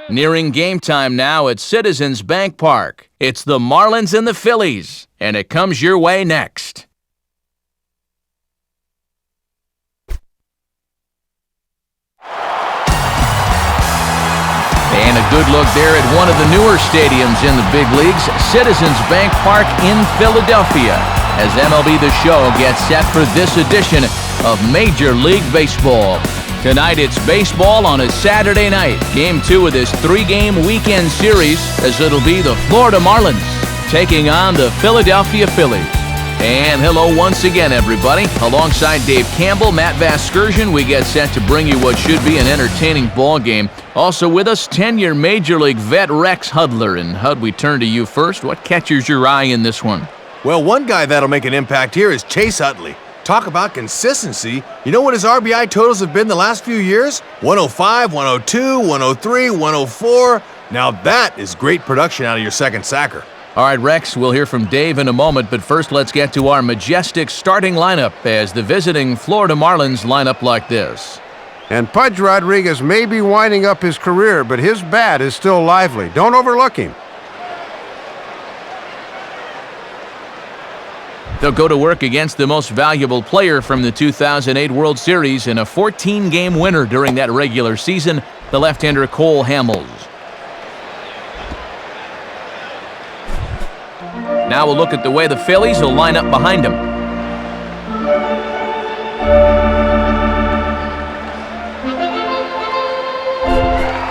Nearing game time now at Citizens Bank Park. It's the Marlins and the Phillies, and it comes your way next. And a good look there at one of the newer stadiums in the big leagues, Citizens Bank Park in Philadelphia, as MLB The Show gets set for this edition of Major League Baseball. Tonight it's baseball on a Saturday night. Game 2 of this 3-game weekend series, as it'll be the Florida Marlins taking on the Philadelphia Phillies. And hello once again, everybody. Alongside Dave Campbell, Matt Vasgersian, we get set to bring you what should be an entertaining ball game. Also with us, 10-year Major League vet Rex Hudler. And Hud, we turn to you first. What catches your eye in this one? Well, one guy that'll make an impact here is Chase Utley. Talk about consistency. You know what his RBI totals have been the last few years? 105, 102, 103, 104. Now that is great production out of your second sacker. All right, Rex, we'll hear from Dave in a moment, but first let's get to our majestic starting lineup as the visiting Florida Marlins line up like this. And Pudge Rodriguez may be winding up his career, but his bat is still lively. Don't overlook him. They'll go to work against the most valuable player from the 2008 World Series and a 14-game winner during that regular season, the left-hander Cole Hamels. Now we'll look at the way the Phillies will line up behind him.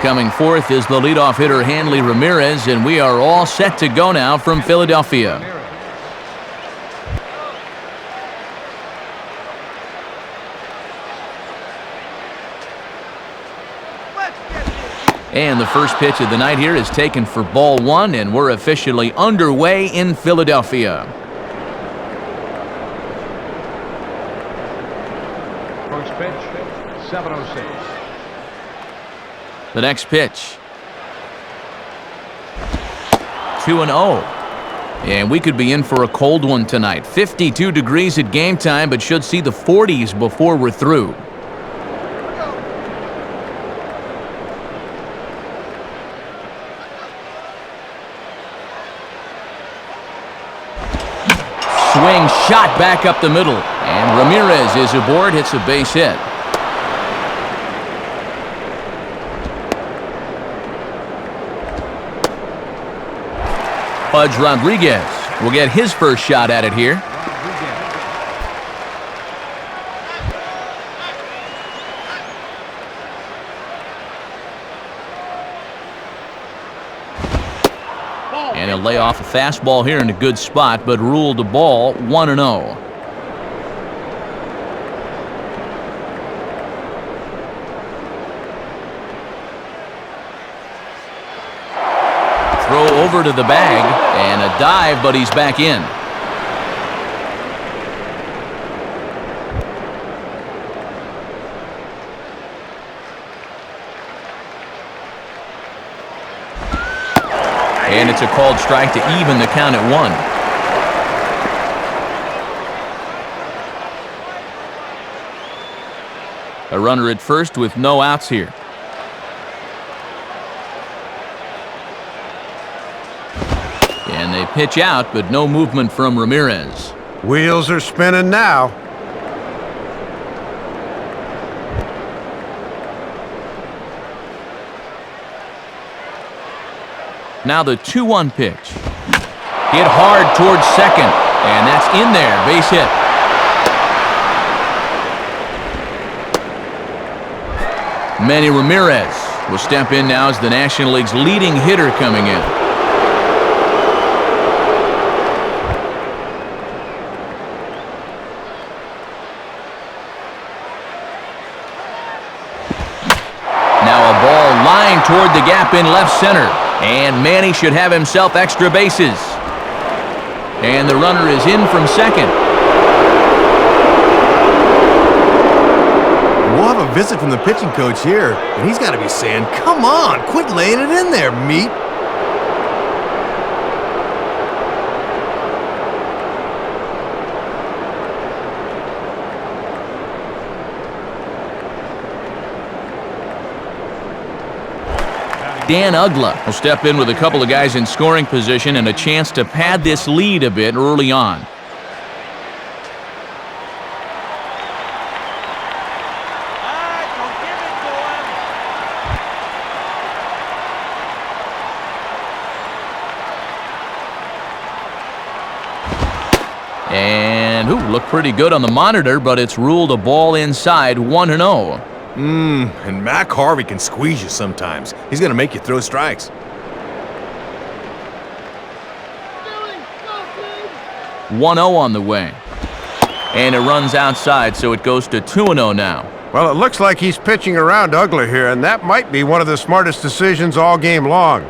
Coming forth is the leadoff hitter Hanley Ramirez, and we are all set to go now from Philadelphia. And the first pitch of the night here is taken for ball 1, and we're officially underway in Philadelphia. First pitch, 7:06. The next pitch. 2-0. And we could be in for a cold one tonight. 52 degrees at game time, but should see the 40s before we're through. Swing shot back up the middle, and Ramirez is aboard, hits a base hit. Pudge Rodriguez will get his first shot at it here. And he'll lay off a fastball here in a good spot, but ruled a ball 1-0. Throw over to the bag, and a dive, but he's back in. And it's a called strike to even the count at 1. A runner at first with no outs here. And they pitch out, but no movement from Ramirez. Wheels are spinning now. Now the 2-1 pitch. Hit hard towards second, and that's in there, base hit. Manny Ramirez will step in now as the National League's leading hitter coming in. Now a ball lined toward the gap in left center. And Manny should have himself extra bases. And the runner is in from second. We'll have a visit from the pitching coach here, and he's got to be saying, come on, quit laying it in there, meat. Dan Ugla will step in with a couple of guys in scoring position and a chance to pad this lead a bit early on. And looked pretty good on the monitor, but it's ruled a ball inside, 1-0. And Mac Harvey can squeeze you sometimes. He's going to make you throw strikes. 1-0 on the way. And it runs outside, so it goes to 2-0 now. Well, it looks like he's pitching around Ugla here, and that might be one of the smartest decisions all game long.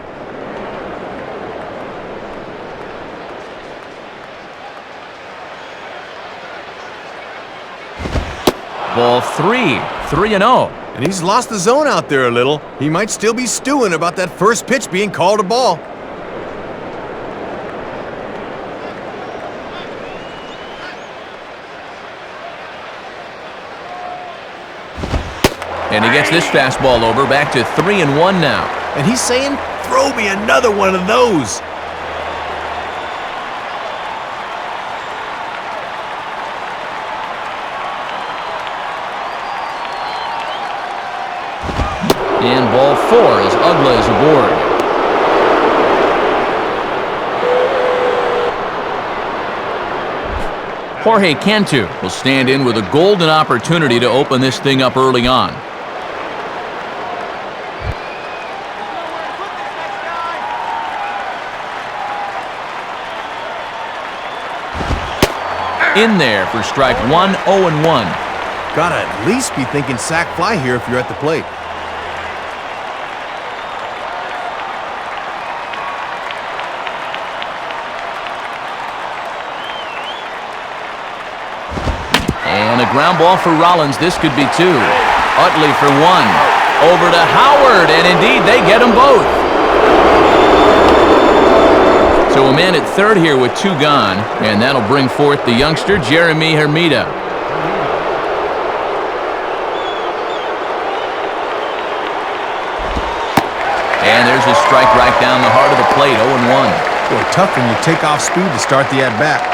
Ball 3-0. And he's lost the zone out there a little. He might still be stewing about that first pitch being called a ball. And he gets this fastball over, back to 3-1 now. And he's saying, throw me another one of those. And ball 4 as Ugla is aboard. Jorge Cantu will stand in with a golden opportunity to open this thing up early on. In there for strike 1, 0-1. Gotta at least be thinking sac fly here if you're at the plate. And a ground ball for Rollins. This could be 2. Utley for 1. Over to Howard, and indeed they get them both. So a man at third here with 2 gone, and that'll bring forth the youngster Jeremy Hermida. And there's a strike right down the heart of the plate, 0-1. Boy, tough when you take off speed to start the at-bat.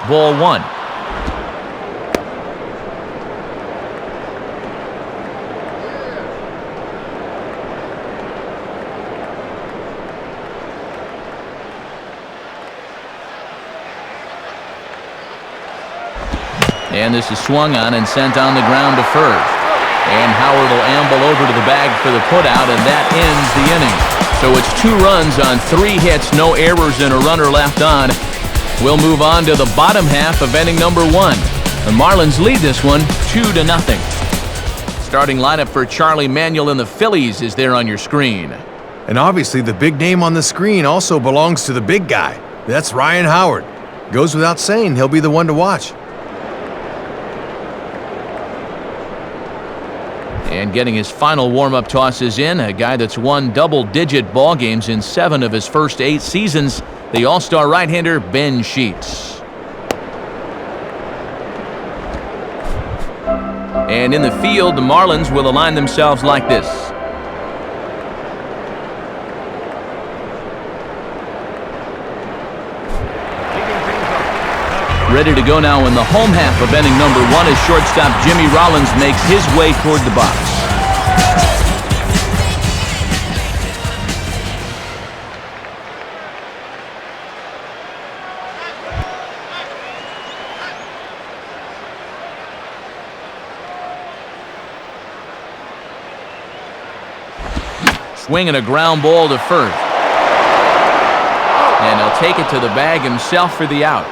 Ball 1. And this is swung on and sent on the ground to first. And Howard will amble over to the bag for the putout, and that ends the inning. So it's 2 runs on 3 hits, no errors, and a runner left on. We'll move on to the bottom half of inning number 1. The Marlins lead this one 2-0. Starting lineup for Charlie Manuel and the Phillies is there on your screen. And obviously the big name on the screen also belongs to the big guy. That's Ryan Howard. Goes without saying he'll be the one to watch. And getting his final warm-up tosses in, a guy that's won double-digit ball games in 7 of his first 8 seasons, the all-star right-hander Ben Sheets. And in the field, the Marlins will align themselves like this. Ready to go now in the home half of inning number 1 as shortstop Jimmy Rollins makes his way toward the box. Swinging a ground ball to first. And he'll take it to the bag himself for the out.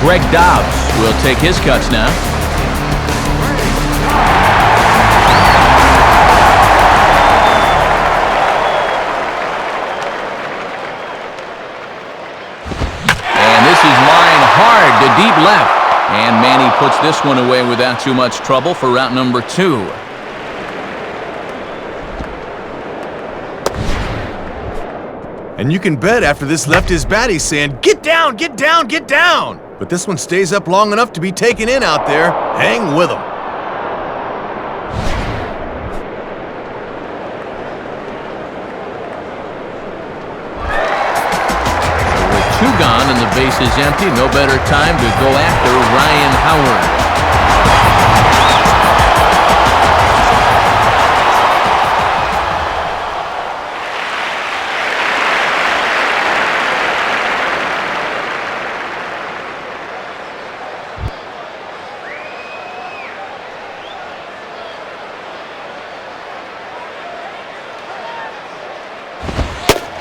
Greg Dobbs will take his cuts now. And this is line hard to deep left. And Manny puts this one away without too much trouble for route number 2. And you can bet after this left his bat, he's saying, "Get down, get down, get down!" But this one stays up long enough to be taken in out there. Hang with him. Two gone and the base is empty. No better time to go after Ryan Howard.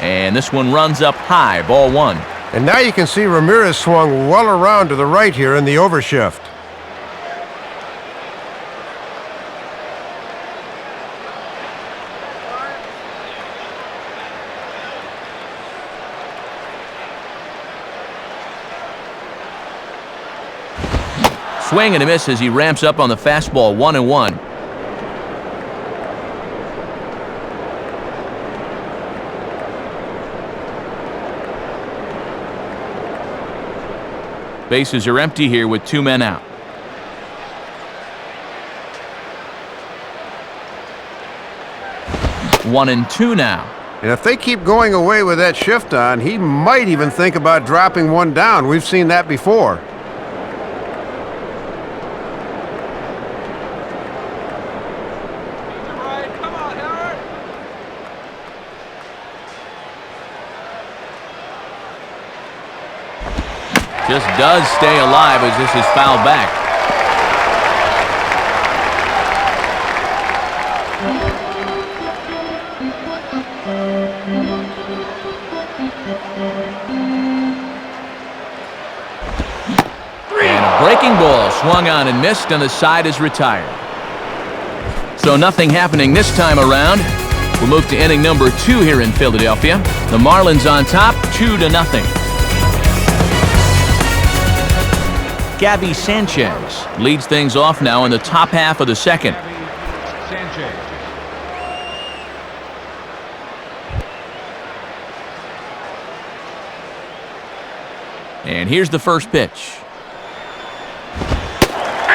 And this one runs up high, ball one. And now you can see Ramirez swung well around to the right here in the overshift. Swing and a miss as he ramps up on the fastball, 1-1. Bases are empty here with 2 men out. One and two now. And if they keep going away with that shift on, he might even think about dropping one down. We've seen that before. Just does stay alive as this is fouled back. And a breaking ball swung on and missed, and the side is retired. So nothing happening this time around. We'll move to inning number 2 here in Philadelphia. The Marlins on top, 2-0. Gabby Sanchez leads things off now in the top half of the second. Sanchez. And here's the first pitch.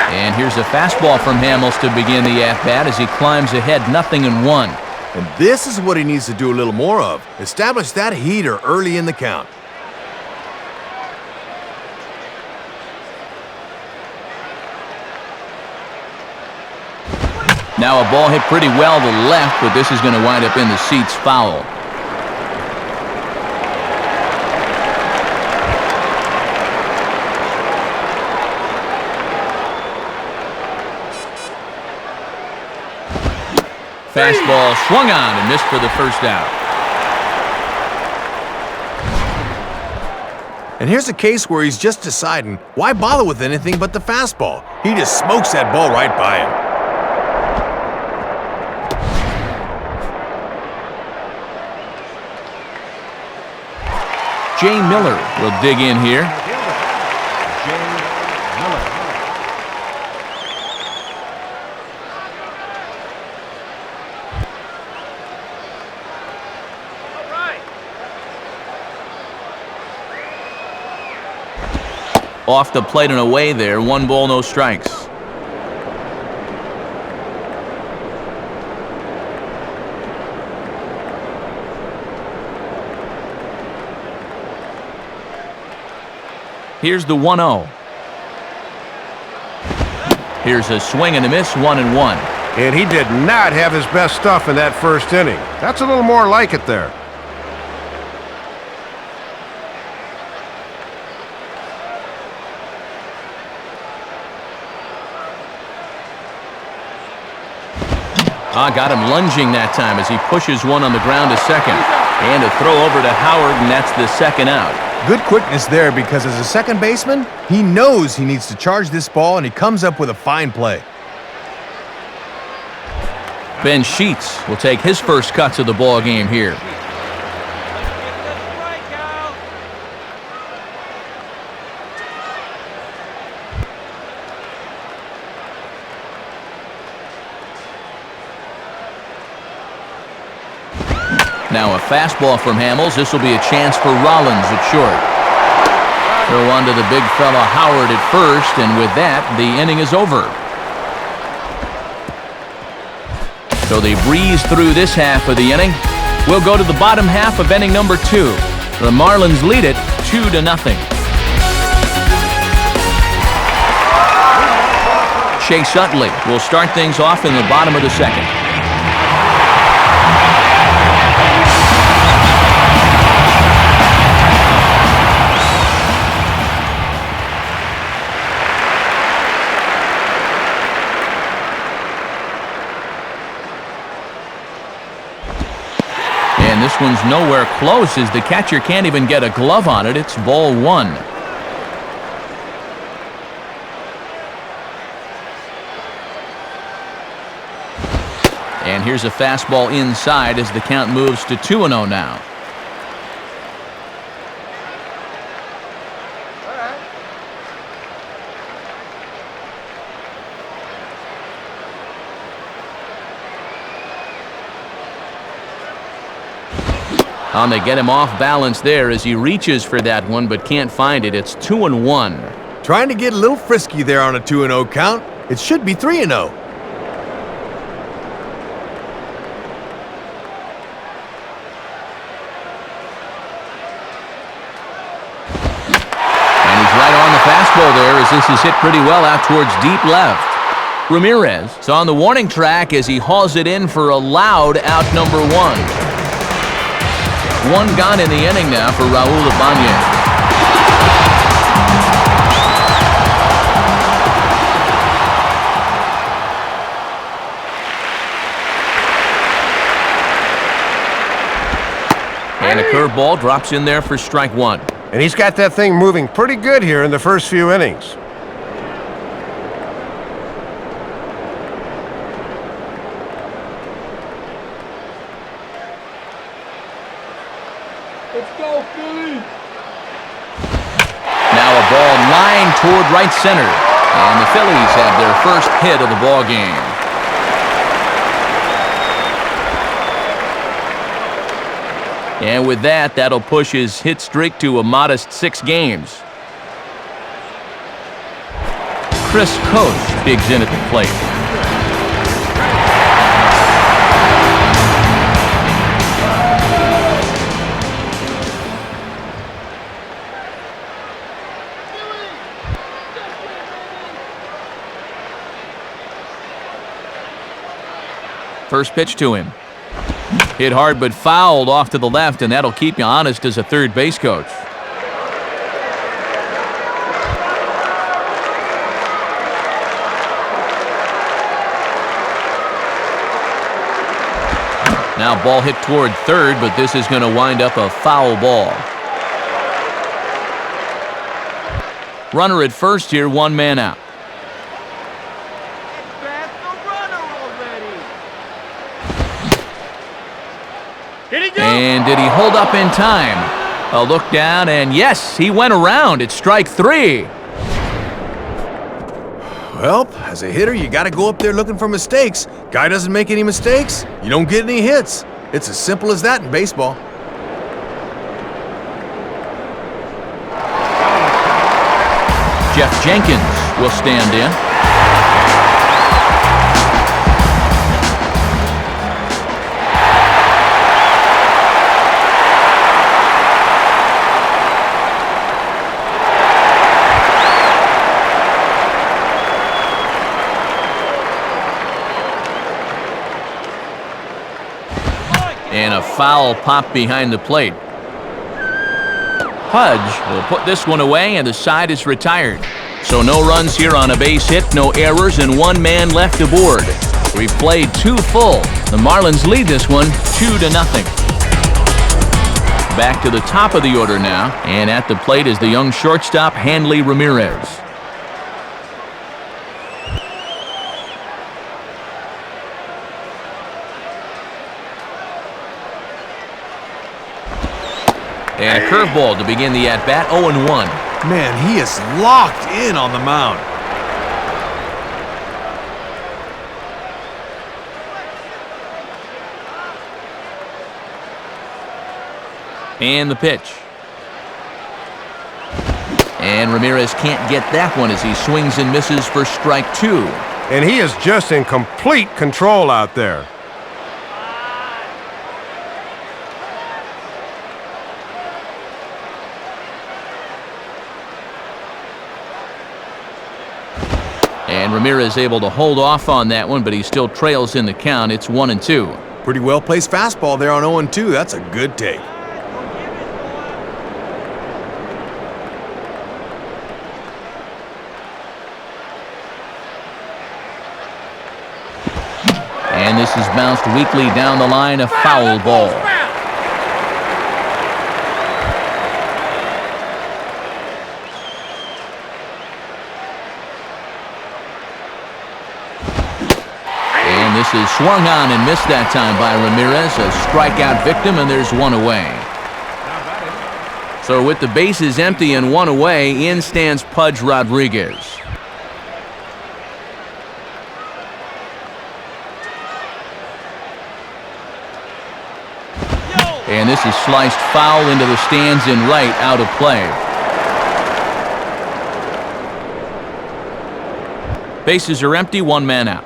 And here's a fastball from Hamels to begin the at-bat as he climbs ahead 0-1. And this is what he needs to do a little more of. Establish that heater early in the count. Now a ball hit pretty well to the left, but this is going to wind up in the seats foul. Fastball swung on and missed for the first out. And here's a case where he's just deciding, why bother with anything but the fastball? He just smokes that ball right by him. Jay Miller will dig in here. Jay Miller. Off the plate and away there. 1 ball, no strikes. Here's the 1-0. Here's a swing and a miss, 1-1. And he did not have his best stuff in that first inning. That's a little more like it there. Got him lunging that time as he pushes one on the ground to second. And a throw over to Howard, and that's the second out. Good quickness there because as a second baseman, he knows he needs to charge this ball, and he comes up with a fine play. Ben Sheets will take his first cuts of the ball game here. Now a fastball from Hamels. This will be a chance for Rollins at short. Throw on to the big fella Howard at first, and with that, the inning is over. So they breeze through this half of the inning. We'll go to the bottom half of inning number 2. The Marlins lead it 2-0. Chase Utley will start things off in the bottom of the second. And this one's nowhere close as the catcher can't even get a glove on it. It's ball 1. And here's a fastball inside as the count moves to 2-0 now. They get him off balance there as he reaches for that one but can't find it. It's 2-1. Trying to get a little frisky there on a 2-0 count. It should be 3-0. And he's right on the fastball there as this is hit pretty well out towards deep left. Ramirez is on the warning track as he hauls it in for a loud out number 1. One gone in the inning now for Raul Ibanez. And a curveball drops in there for strike 1. And he's got that thing moving pretty good here in the first few innings. Now a ball lined toward right center. And the Phillies have their first hit of the ball game. And with that, that'll push his hit streak to a modest 6 games. Chris Coach digs in at the plate. First pitch to him. Hit hard but fouled off to the left, and that'll keep you honest as a third base coach. Now ball hit toward third, but this is going to wind up a foul ball. Runner at first here, 1 man out. And did he hold up in time? A look down, and yes, he went around. It's strike 3. Well, as a hitter, you got to go up there looking for mistakes. Guy doesn't make any mistakes, you don't get any hits. It's as simple as that in baseball. Jeff Jenkins will stand in. And a foul pop behind the plate. Hudge will put this one away, and the side is retired. So no runs here on a base hit, no errors, and 1 man left aboard. We've played 2 full. The Marlins lead this one 2-0. Back to the top of the order now, and at the plate is the young shortstop, Hanley Ramirez. And a curveball to begin the at-bat, 0-1. Man, he is locked in on the mound. And the pitch. And Ramirez can't get that one as he swings and misses for strike 2. And he is just in complete control out there. And Ramirez able to hold off on that one, but he still trails in the count. It's 1-2. Pretty well-placed fastball there on 0-2. That's a good take. And this is bounced weakly down the line, a foul ball. And this is swung on and missed that time by Ramirez, a strikeout victim, and there's one away. So with the bases empty and one away, in stands Pudge Rodriguez. And this is sliced foul into the stands in right, out of play. Bases are empty, one man out.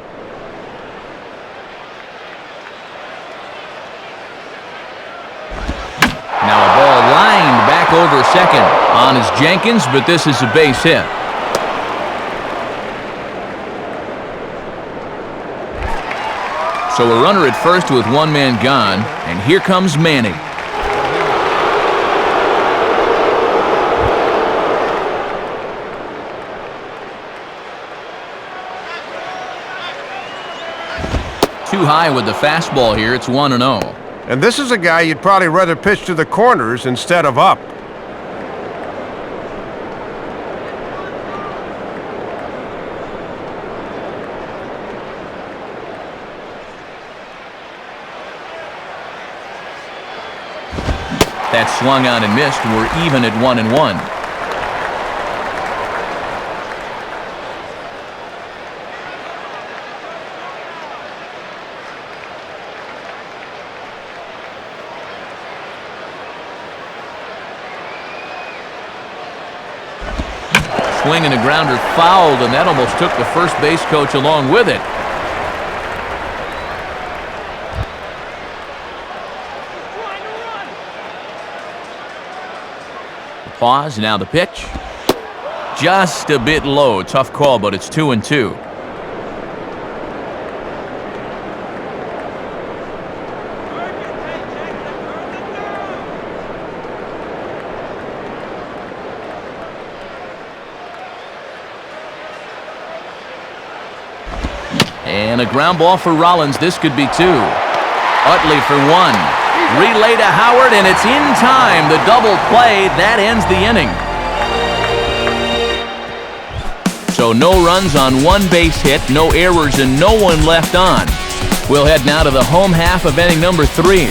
Now a ball lined back over second. On is Jenkins, but this is a base hit. So a runner at first with one man gone, and here comes Manning. Too high with the fastball here. It's 1-0. And this is a guy you'd probably rather pitch to the corners instead of up. That swung on and missed. We're even at 1-1. Swing and a grounder fouled, and that almost took the first base coach along with it. Pause, now the pitch. Just a bit low. Tough call, but it's 2-2. And a ground ball for Rollins. This could be 2. Utley for 1. Relay to Howard, and it's in time. The double play, that ends the inning. So no runs on one base hit, no errors, and no one left on. We'll head now to the home half of inning number 3.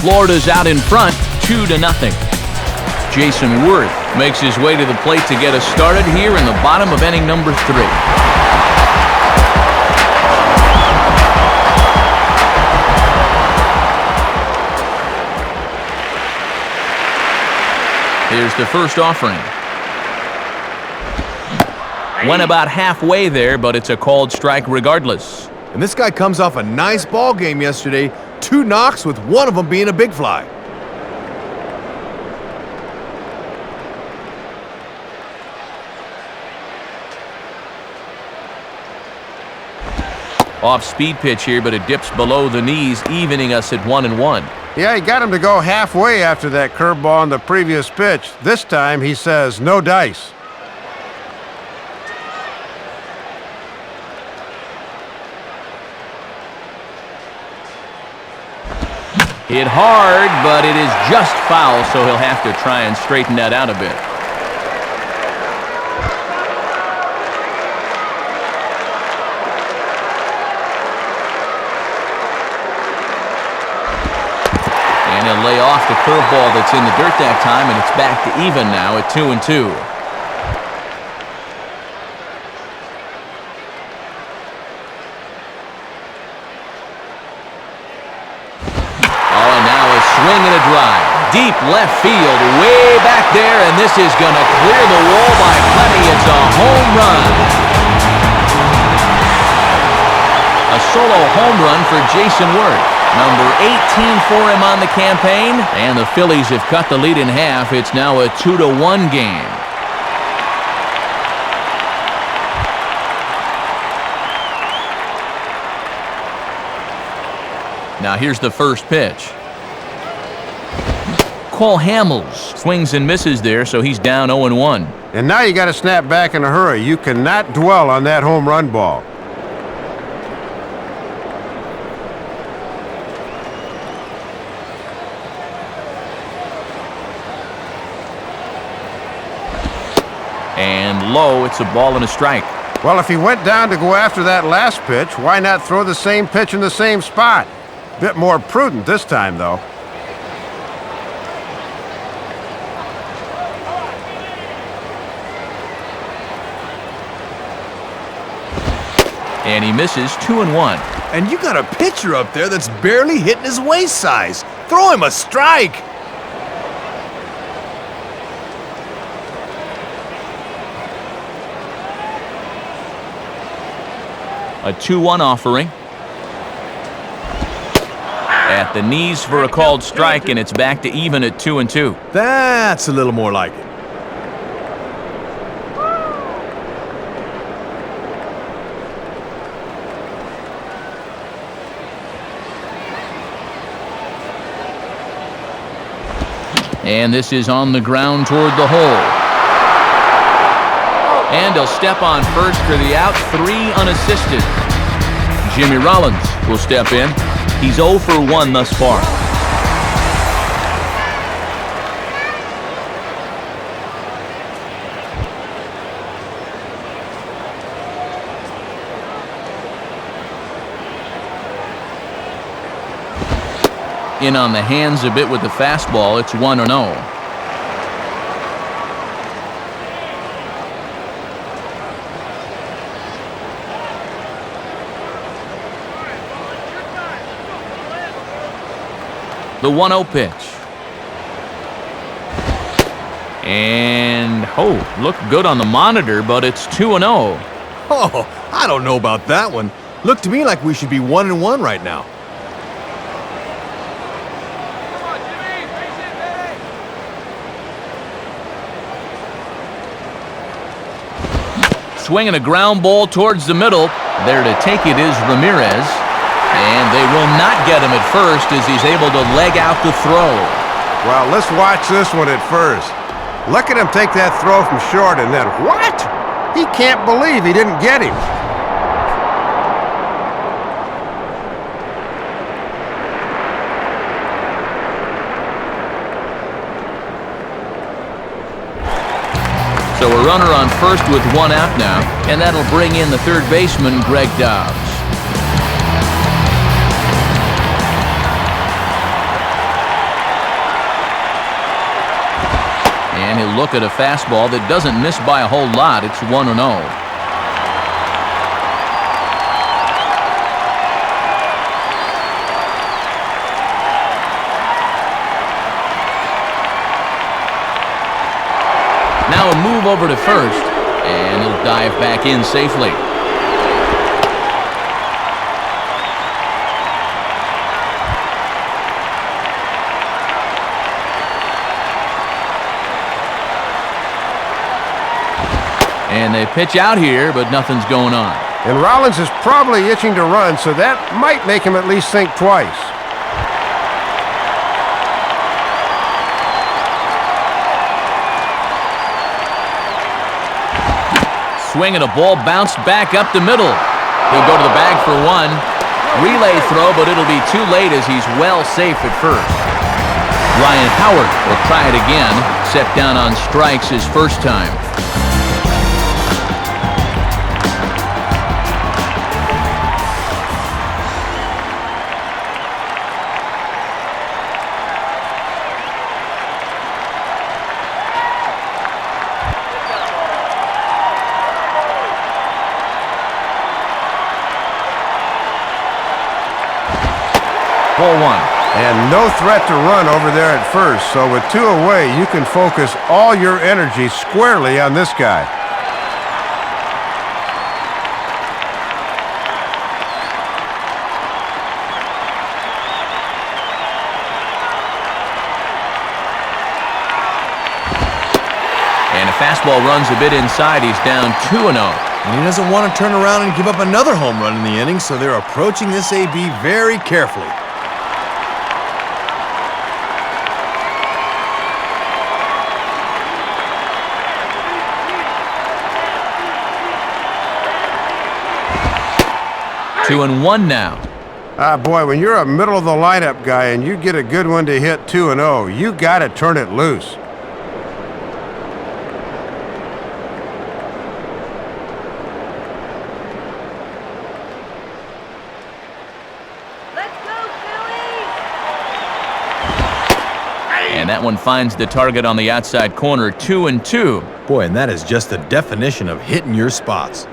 Florida's out in front, 2-0. Jason Worth makes his way to the plate to get us started here in the bottom of inning number 3. Here's the first offering. Went about halfway there, but it's a called strike regardless. And this guy comes off a nice ball game yesterday. 2 knocks with one of them being a big fly. Off-speed pitch here, but it dips below the knees, evening us at 1-1. Yeah, he got him to go halfway after that curveball on the previous pitch. This time he says no dice. Hit hard, but it is just foul, so he'll have to try and straighten that out a bit. And he'll lay off the curveball that's in the dirt that time, and it's back to even now at 2-2. swing and a drive. Deep left field, way back there, and this is going to clear the wall by plenty. It's a home run. A solo home run for Jason Worth. Number 18 for him on the campaign, and the Phillies have cut the lead in half. It's now a 2-1 game. Now here's the first pitch. Cole Hamels swings and misses there, so he's down 0-1. And now you got to snap back in a hurry. You cannot dwell on that home run ball. And low, it's a ball and a strike. Well, if he went down to go after that last pitch, why not throw the same pitch in the same spot? Bit more prudent this time, though. And he misses 2-1. And you got a pitcher up there that's barely hitting his waist size. Throw him a strike. A 2-1 offering. At the knees for a called strike, and it's back to even at 2-2. That's a little more like it. And this is on the ground toward the hole. And he'll step on first for the out, 3 unassisted. Jimmy Rollins will step in. He's 0 for 1 thus far. In on the hands a bit with the fastball. It's 1-0. The 1-0 pitch. And, looked good on the monitor, but it's 2-0. Oh, I don't know about that one. Looked to me like we should be 1-1 right now. Swinging a ground ball towards the middle. There to take it is Ramirez. And they will not get him at first as he's able to leg out the throw. Well, let's watch this one at first. Look at him take that throw from short, and then what? He can't believe he didn't get him. So a runner on first with 1 out now, and that'll bring in the third baseman, Greg Dobbs. And he'll look at a fastball that doesn't miss by a whole lot. It's 1-0. Now a move over to first, and he'll dive back in safely. And they pitch out here, but nothing's going on. And Rollins is probably itching to run, so that might make him at least think twice. Swing and a ball bounced back up the middle. He'll go to the bag for 1. Relay throw, but it'll be too late as he's well safe at first. Ryan Howard will try it again. Set down on strikes his first time. Ball 1. And no threat to run over there at first, so with 2 away, you can focus all your energy squarely on this guy. And a fastball runs a bit inside. He's down 2-0. And he doesn't want to turn around and give up another home run in the inning, so they're approaching this AB very carefully. Two and one now. Boy, when you're a middle-of-the-lineup guy and you get a good one to hit 2-0, you got to turn it loose. And that one finds the target on the outside corner, 2-2. Boy, and that is just the definition of hitting your spots.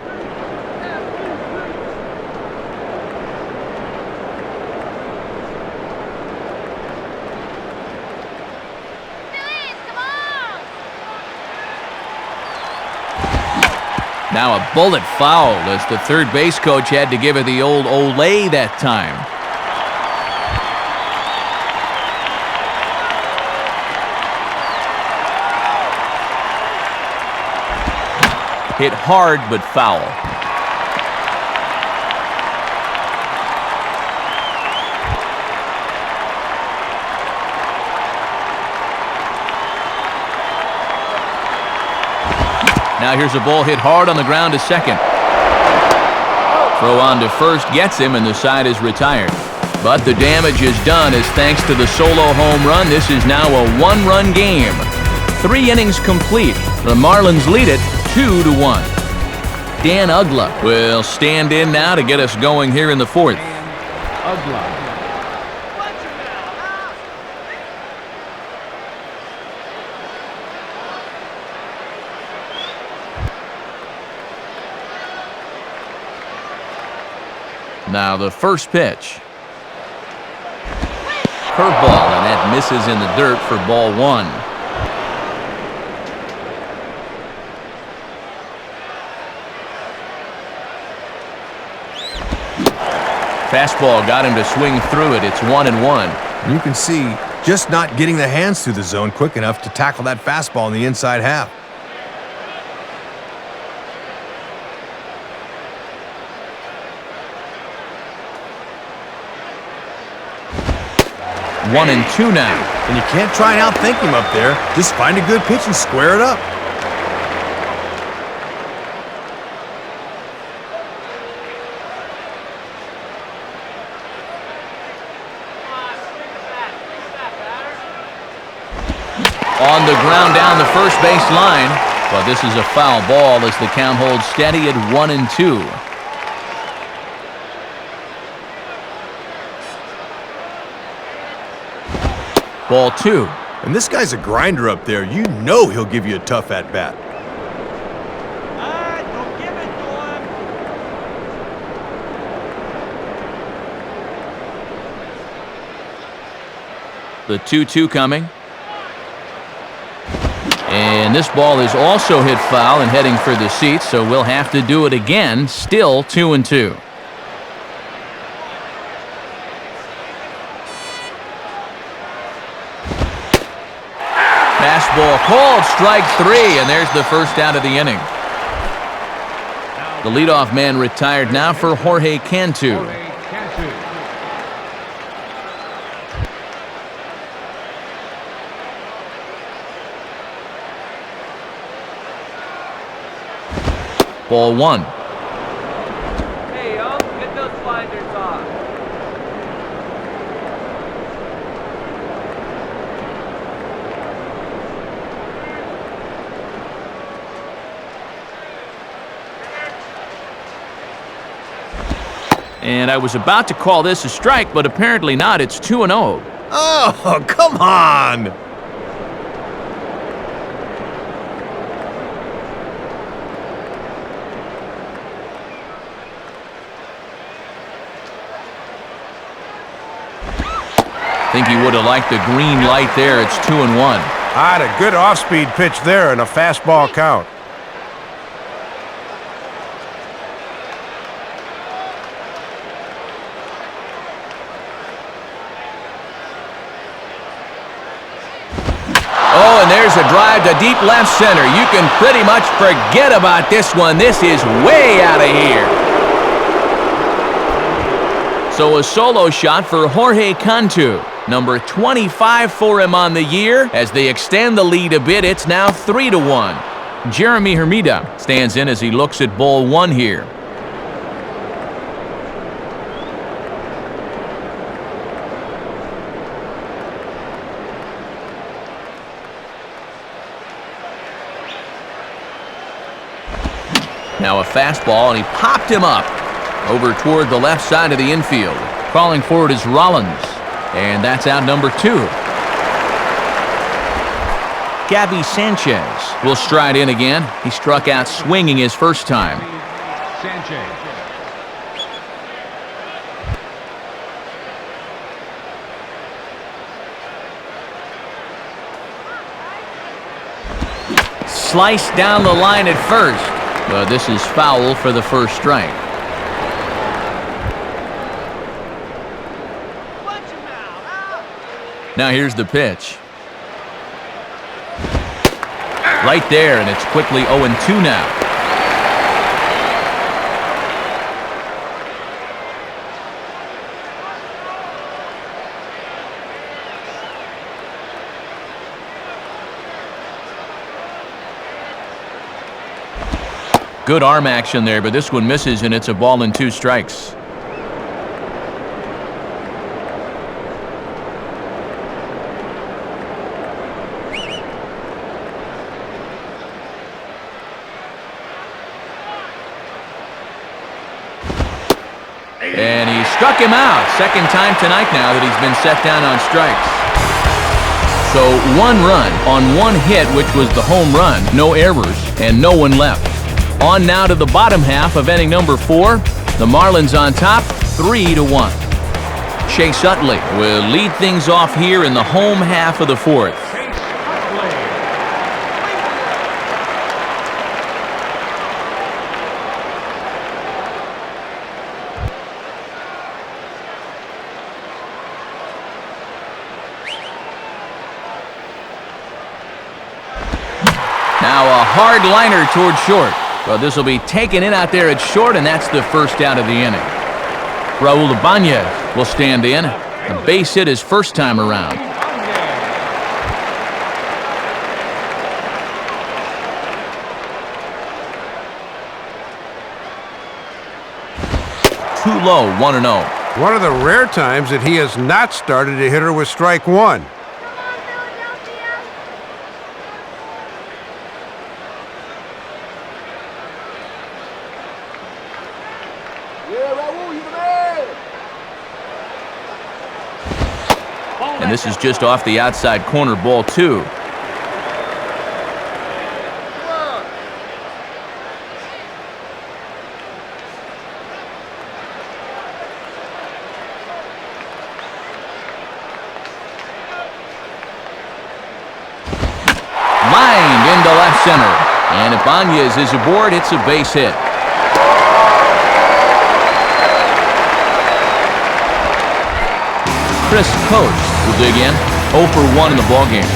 Now a bullet foul as the third base coach had to give it the old Olay that time. Hit hard but foul. Now here's a ball hit hard on the ground to second. Throw on to first gets him, and the side is retired. But the damage is done as thanks to the solo home run, this is now a one-run game. 3 innings complete. The Marlins lead it 2-1. Dan Uggla will stand in now to get us going here in the 4th. Uggla. Now the first pitch. Curveball, and that misses in the dirt for ball 1. Fastball got him to swing through it. It's 1-1. You can see just not getting the hands through the zone quick enough to tackle that fastball in the inside half. One and two now. And you can't try and outthink him up there. Just find a good pitch and square it up. On the ground down the first base line. But this is a foul ball as the count holds steady at 1-2. Ball 2. And this guy's a grinder up there. You know he'll give you a tough at-bat. Don't give it to him. The 2-2 coming. And this ball is also hit foul and heading for the seats, so we'll have to do it again. Still 2-2. Fastball called, strike 3, and there's the first out of the inning. The leadoff man retired now for Jorge Cantu. Ball 1. Hey, yo, get those sliders off. And I was about to call this a strike, but apparently not. It's 2-0. Oh, come on! Think he would have liked the green light there. It's 2-1. A good off-speed pitch there and a fastball count. Oh, and there's a drive to deep left center. You can pretty much forget about this one. This is way out of here. So a solo shot for Jorge Cantu. Number 25 for him on the year. As they extend the lead a bit, it's now 3-1. Jeremy Hermida stands in as he looks at ball one here. Now a fastball, and he popped him up over toward the left side of the infield. Calling for it is Rollins, and that's out number 2. Gabby Sanchez will stride in again. He struck out swinging his first time. Sanchez. Sliced down the line at first, but this is foul for the first strike. Now here's the pitch. Right there, and it's quickly 0-2 now. Good arm action there, but this one misses, and it's a ball and 2 strikes. And he struck him out. Second time tonight now that he's been set down on strikes. So 1 run on 1 hit, which was the home run. No errors and no one left. On now to the bottom half of inning number 4. The Marlins on top, 3-1. Chase Utley will lead things off here in the home half of the 4th. Now a hard liner toward short. Well, this will be taken in out there at short, and that's the first out of the inning. Raul Ibanez will stand in. A base hit his first time around. Too low, 1-0. One of the rare times that he has not started a hitter with strike 1. And this is just off the outside corner, ball 2. Lined into left center. And Ibanez is aboard. It's a base hit. Chris Coates will dig in. 0 for 1 in the ballgame.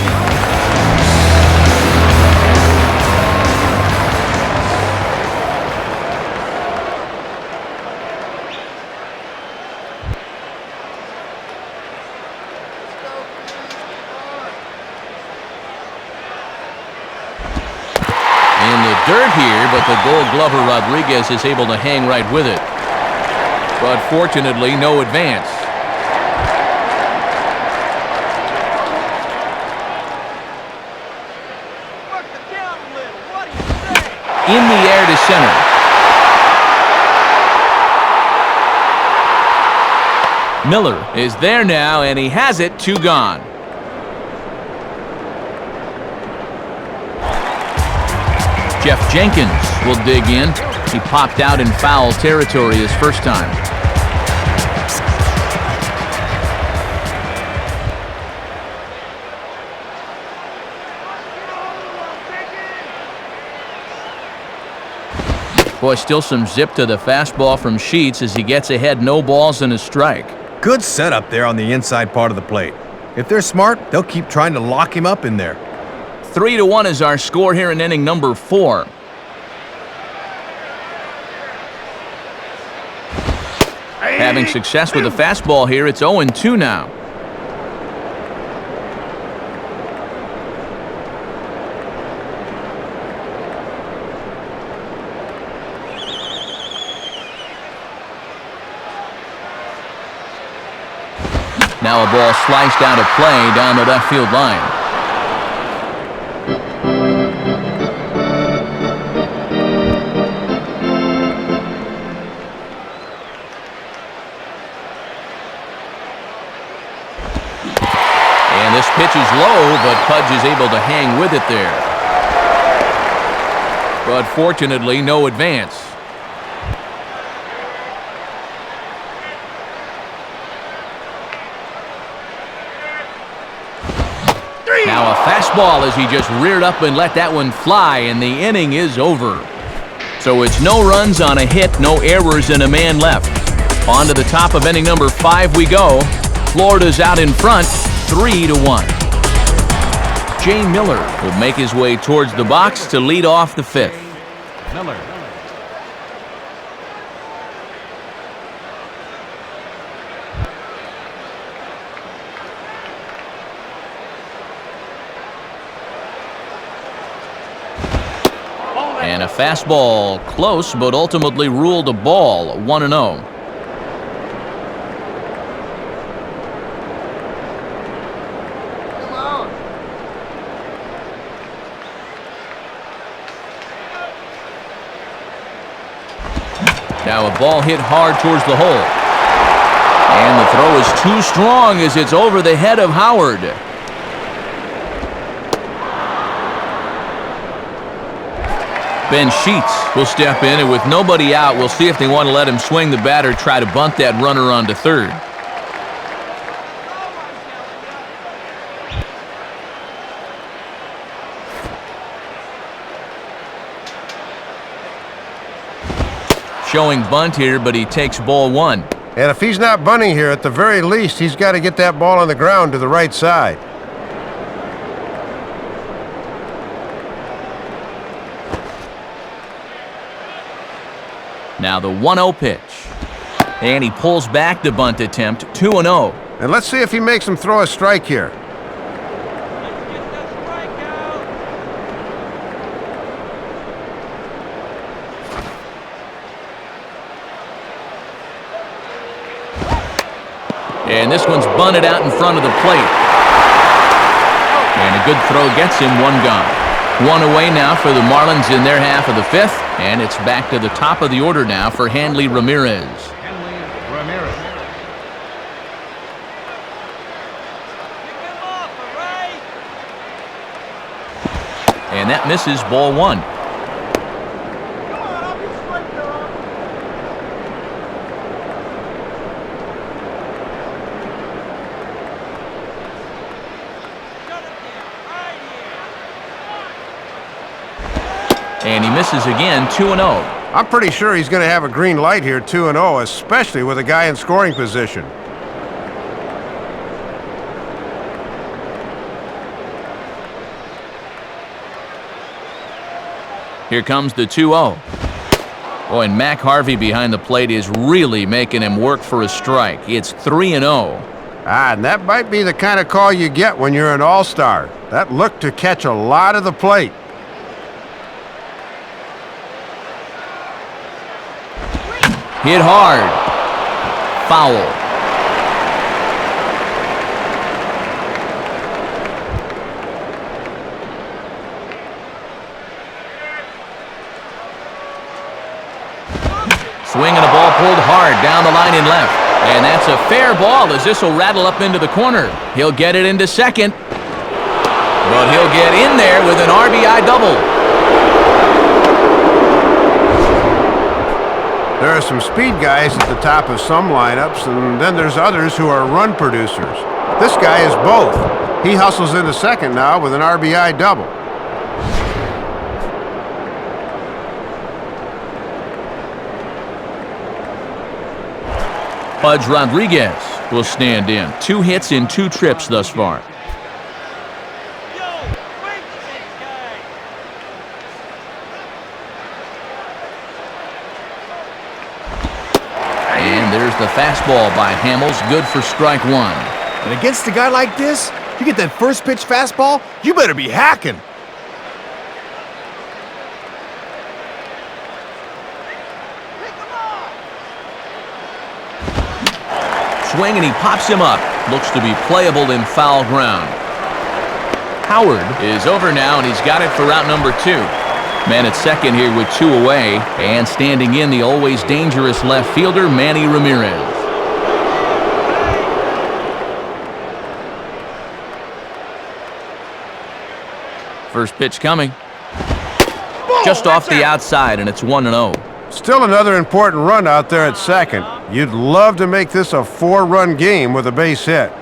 In the dirt here, but the Gold Glover Rodriguez is able to hang right with it. But fortunately, no advance. In the air to center. Miller is there now, and he has it. 2 gone. Jeff Jenkins will dig in. He popped out in foul territory his first time. Boy, still some zip to the fastball from Sheets as he gets ahead, no balls and a strike. Good setup there on the inside part of the plate. If they're smart, they'll keep trying to lock him up in there. 3-1 is our score here in inning number 4. Having success with the fastball here, it's 0-2 now. Now a ball sliced out of play down the left field line. And this pitch is low, but Pudge is able to hang with it there. But fortunately, no advance. Now a fastball as he just reared up and let that one fly, and the inning is over. So it's no runs on a hit, no errors, and a man left. On to the top of inning number 5 we go. Florida's out in front, 3-1. Jay Miller will make his way towards the box to lead off the 5th. Miller. And a fastball, close, but ultimately ruled a ball, 1-0. Now a ball hit hard towards the hole. And the throw is too strong as it's over the head of Howard. Ben Sheets will step in, and with nobody out, we'll see if they want to let him swing the bat or try to bunt that runner onto third. Showing bunt here, but he takes ball 1. And if he's not bunting here, at the very least, he's got to get that ball on the ground to the right side. Now the 1-0 pitch. And he pulls back the bunt attempt, 2-0. And let's see if he makes him throw a strike here. And this one's bunted out in front of the plate. And a good throw gets him, 1 gone. 1 away now for the Marlins in their half of the 5th. And it's back to the top of the order now for Hanley Ramirez. Hanley Ramirez. And that misses, ball 1. And he misses again, 2-0. I'm pretty sure he's going to have a green light here, 2-0, especially with a guy in scoring position. Here comes the 2-0. Oh, and Mac Harvey behind the plate is really making him work for a strike. It's 3-0. And that might be the kind of call you get when you're an all-star. That looked to catch a lot of the plate. Hit hard. Foul. Swinging a ball pulled hard down the line and left. And that's a fair ball as this will rattle up into the corner. He'll get it into second. But he'll get in there with an RBI double. There are some speed guys at the top of some lineups, and then there's others who are run producers. This guy is both. He hustles into second now with an RBI double. Pudge Rodriguez will stand in. 2 hits in 2 trips thus far. And there's the fastball by Hamels, good for strike 1. And against a guy like this, you get that first pitch fastball, you better be hacking. Swing, and he pops him up. Looks to be playable in foul ground. Howard is over now, and he's got it for out number 2. Man at second here with 2 away, and standing in the always dangerous left fielder, Manny Ramirez. First pitch coming. Just off the outside, and it's 1-0. Still another important run out there at second. You'd love to make this a 4-run game with a base hit.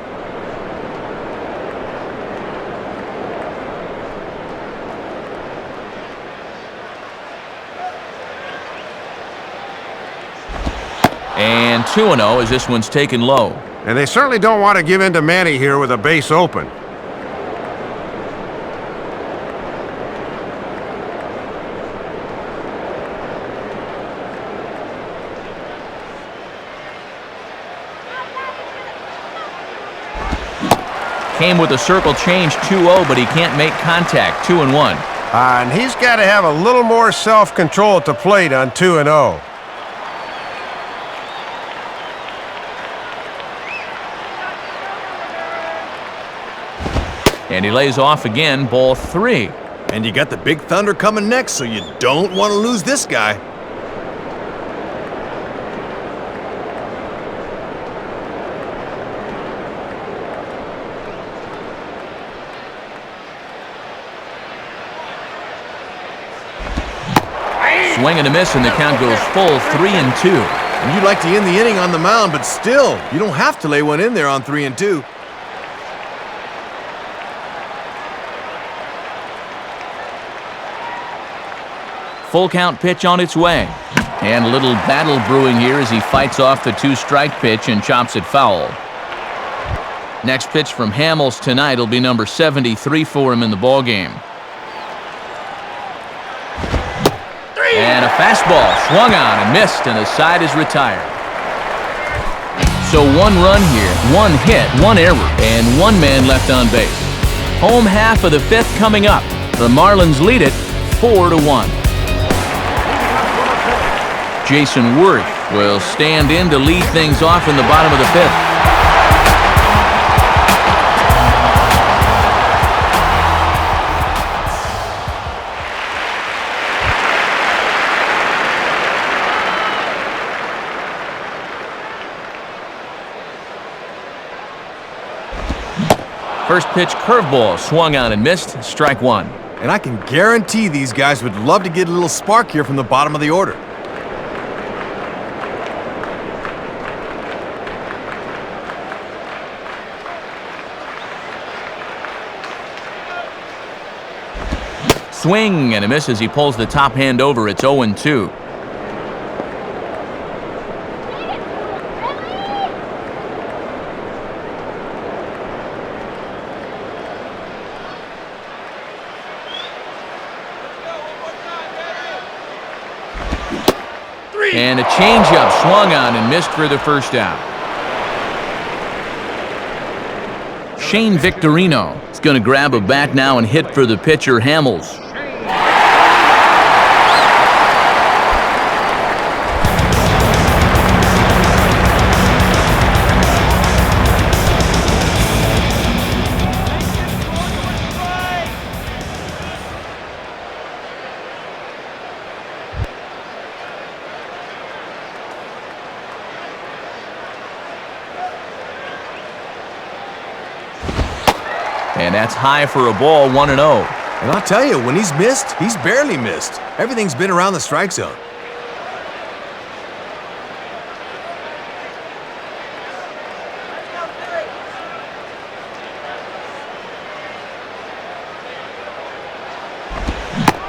And 2-0 as this one's taken low. And they certainly don't want to give in to Manny here with a base open. Came with a circle change 2-0, but he can't make contact. 2-1. And he's got to have a little more self-control at the plate on 2-0. And he lays off again, ball 3. And you got the big thunder coming next, so you don't want to lose this guy. Swing and a miss, and the count goes full 3-2. And you'd like to end the inning on the mound, but still, you don't have to lay one in there on 3-2. Full count pitch on its way. And a little battle brewing here as he fights off the 2-strike pitch and chops it foul. Next pitch from Hamels tonight will be number 73 for him in the ballgame. And a fastball swung on and missed, and the side is retired. So 1 run here, 1 hit, 1 error, and 1 man left on base. Home half of the 5th coming up. The Marlins lead it 4-1. Jason Worth will stand in to lead things off in the bottom of the 5th. First pitch curveball swung on and missed, strike 1. And I can guarantee these guys would love to get a little spark here from the bottom of the order. Swing and a miss as he pulls the top hand over. It's 0-2. And a changeup swung on and missed for the first out. Shane Victorino is going to grab a bat now and hit for the pitcher, Hamels. And that's high for a ball, 1-0. And I'll tell you, when he's missed, he's barely missed. Everything's been around the strike zone.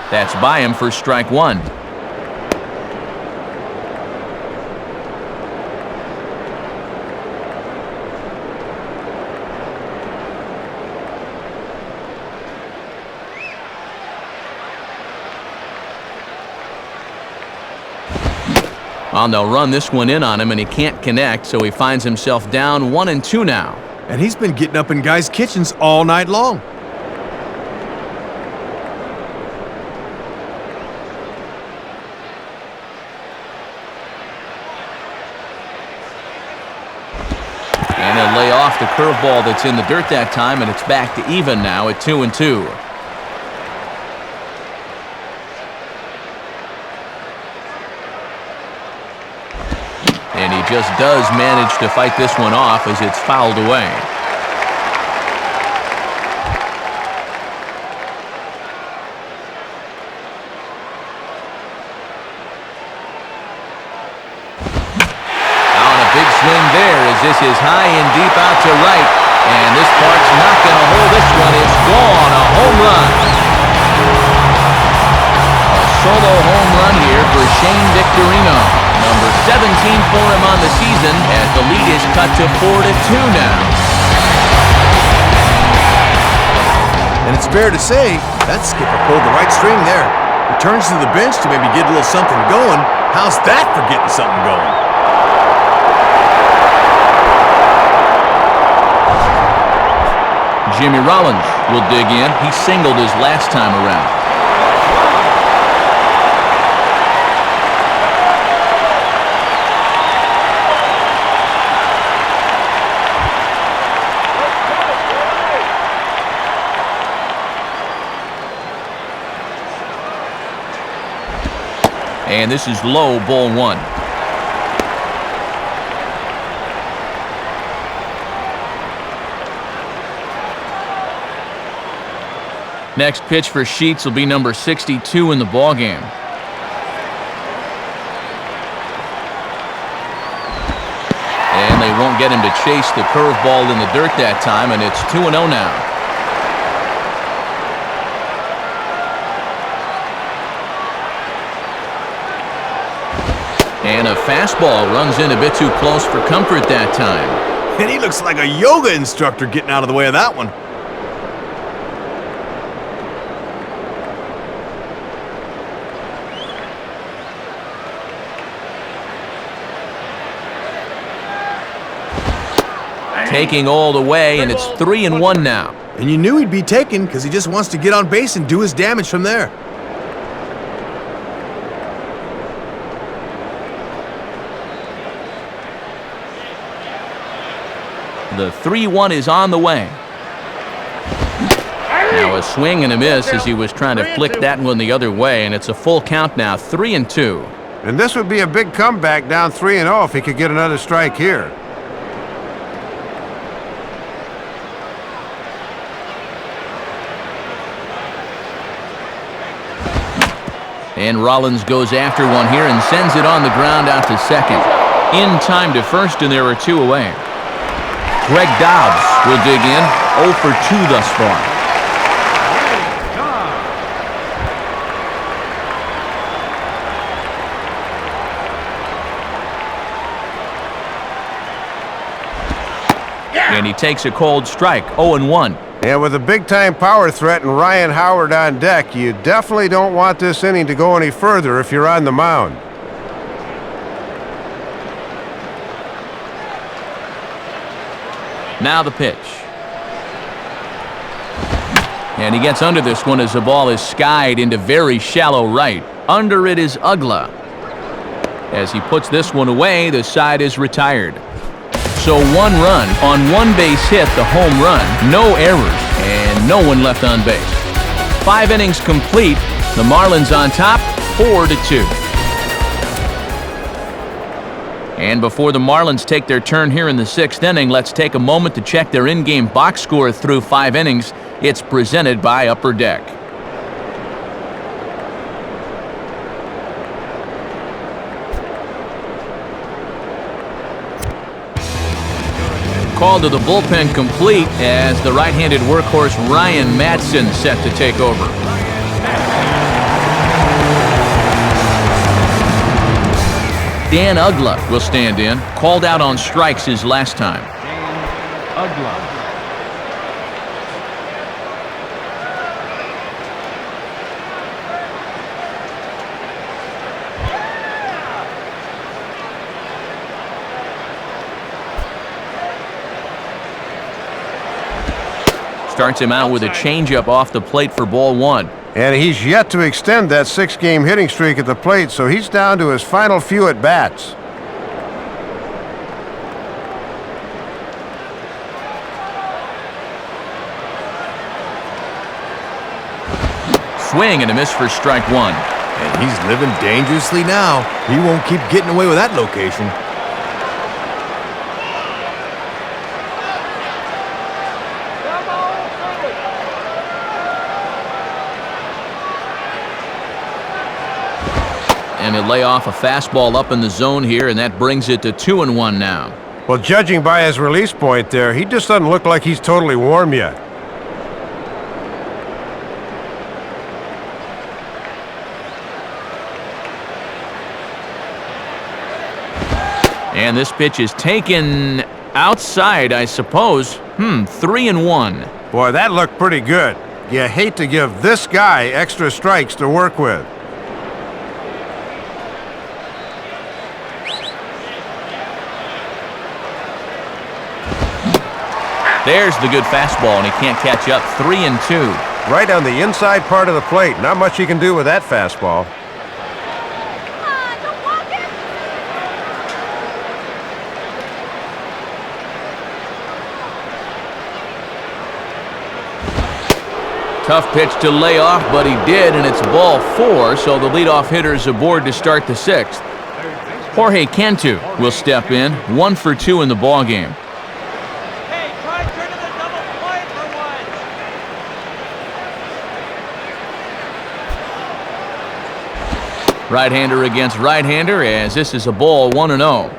That's by him for strike 1. Well, they'll run this one in on him, and he can't connect, so he finds himself down 1-2 now. And he's been getting up in guys' kitchens all night long. And he'll lay off the curveball that's in the dirt that time, and it's back to even now at 2-2. And he just does manage to fight this one off as it's fouled away. On a big swing there as this is high and deep out to right. And this part's not going to hold this one. It's gone. A home run. A solo home run here for Shane Victorino. Number 17 for him on the season as the lead is cut to 4-2 now. And it's fair to say that skipper pulled the right string there. He turns to the bench to maybe get a little something going. How's that for getting something going? Jimmy Rollins will dig in. He singled his last time around. And this is low, ball one. Next pitch for Sheets will be number 62 in the ballgame. And they won't get him to chase the curveball in the dirt that time, and it's 2-0 now. And a fastball runs in a bit too close for comfort that time. And he looks like a yoga instructor getting out of the way of that one. Taking all the way, and it's 3-1 now. And you knew he'd be taken because he just wants to get on base and do his damage from there. The 3-1 is on the way. Now a swing and a miss as he was trying to flick that one the other way, and it's a full count now, 3-2. And this would be a big comeback down 3-0 if he could get another strike here. And Rollins goes after one here and sends it on the ground out to second. In time to first, and there are two away. Greg Dobbs will dig in, 0 for 2 thus far. And he takes a cold strike, 0-1. And with a big-time power threat and Ryan Howard on deck, you definitely don't want this inning to go any further if you're on the mound. Now the pitch. And he gets under this one as the ball is skied into very shallow right. Under it is Ugla. As he puts this one away, the side is retired. So 1 run on 1 base hit, the home run, no errors, and no one left on base. 5 innings complete, the Marlins on top, 4-2. And before the Marlins take their turn here in the 6th inning, let's take a moment to check their in-game box score through 5 innings. It's presented by Upper Deck. Call to the bullpen complete as the right-handed workhorse Ryan Madsen set to take over. Dan Ugla will stand in. Called out on strikes his last time. Ugla. Starts him out with a changeup off the plate for ball one. And he's yet to extend that 6-game hitting streak at the plate, so he's down to his final few at-bats. Swing and a miss for strike one. And he's living dangerously now. He won't keep getting away with that location. And he'll lay off a fastball up in the zone here, and that brings it to 2-1 now. Well, judging by his release point there, he just doesn't look like he's totally warm yet. And this pitch is taken outside, I suppose. 3-1. Boy, that looked pretty good. You hate to give this guy extra strikes to work with. There's the good fastball, and he can't catch up. 3-2. Right on the inside part of the plate. Not much you can do with that fastball. Tough pitch to lay off, but he did, and it's ball 4, so the leadoff hitter is aboard to start the 6th. Jorge Cantu will step in, 1 for 2 in the ballgame. Hey, try turning the double play for once. Right-hander against right-hander, as this is a ball 1-0.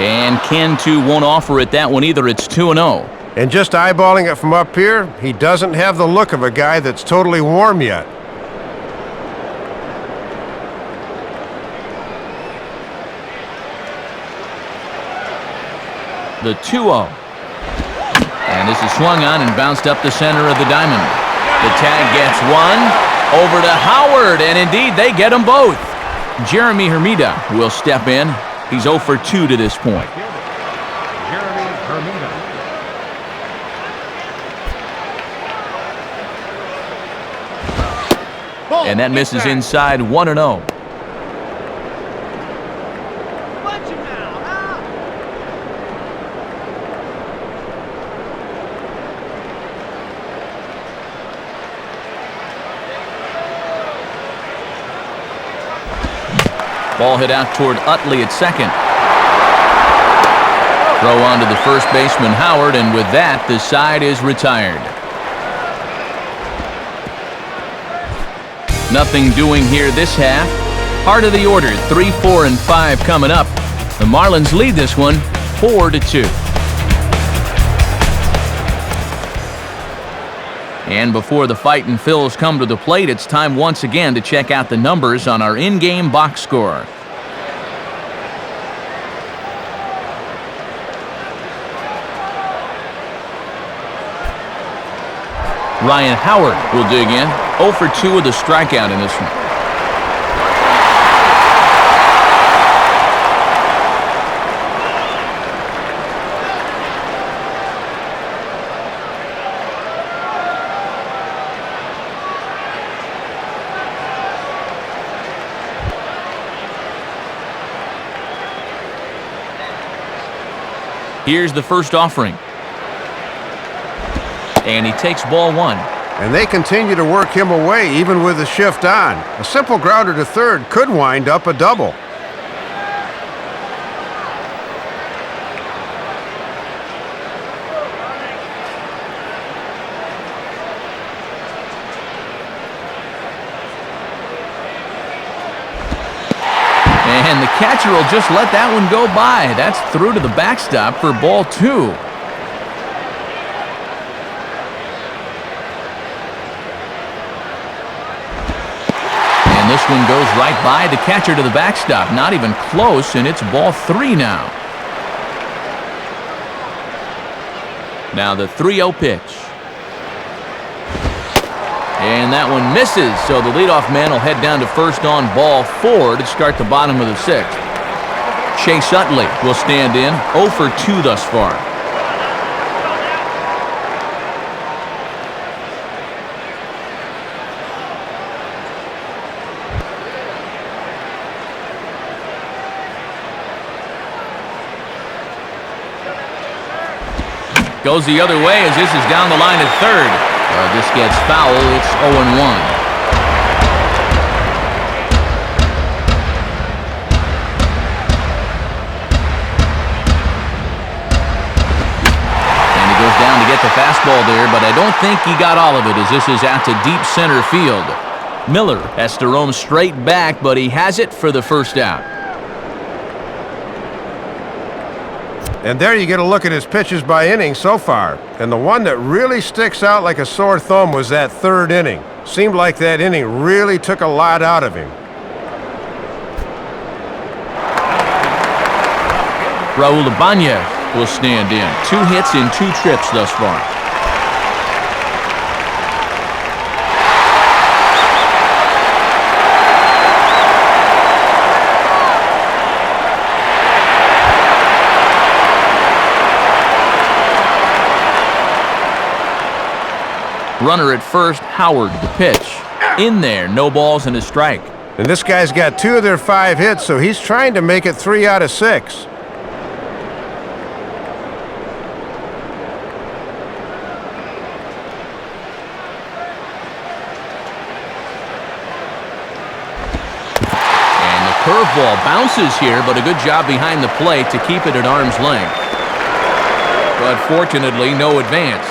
And Cantu won't offer it that one either. It's 2-0. And just eyeballing it from up here, he doesn't have the look of a guy that's totally warm yet. The 2-0. And this is swung on and bounced up the center of the diamond. The tag gets one over to Howard, and indeed they get them both. Jeremy Hermida will step in. He's 0 for 2 to this point. Jeremy Hermida. And that misses inside 1-0. Punch him now, Ball hit out toward Utley at second. Throw on to the first baseman, Howard, and with that, the side is retired. Nothing doing here this half. Heart of the order, 3, 4, and 5 coming up. The Marlins lead this one 4-2. And before the fightin' Phils come to the plate, it's time once again to check out the numbers on our in-game box score. Ryan Howard will dig in. 0 for 2 with a strikeout in this one. Here's the first offering. And he takes ball 1. And they continue to work him away even with the shift on. A simple grounder to third could wind up a double. And the catcher will just let that one go by. That's through to the backstop for ball 2. And this one goes right by the catcher to the backstop. Not even close, and it's ball 3 now. Now the 3-0 pitch. And that one misses, so the leadoff man will head down to first on ball 4 to start the bottom of the 6th. Chase Utley will stand in, 0 for 2 thus far. Goes the other way as this is down the line at third. This gets foul. It's 0-1. Down to get the fastball there, but I don't think he got all of it as this is out to deep center field. Miller has to roam straight back, but he has it for the first out. And there you get a look at his pitches by inning so far. And the one that really sticks out like a sore thumb was that third inning. Seemed like that inning really took a lot out of him. Raul Ibanez will stand in. 2 hits in 2 trips thus far. Runner at first, Howard the pitch. In there, no balls and a strike. And this guy's got 2 of their 5 hits, so he's trying to make it 3 out of 6. Curveball bounces here, but a good job behind the plate to keep it at arm's length. But fortunately, no advance.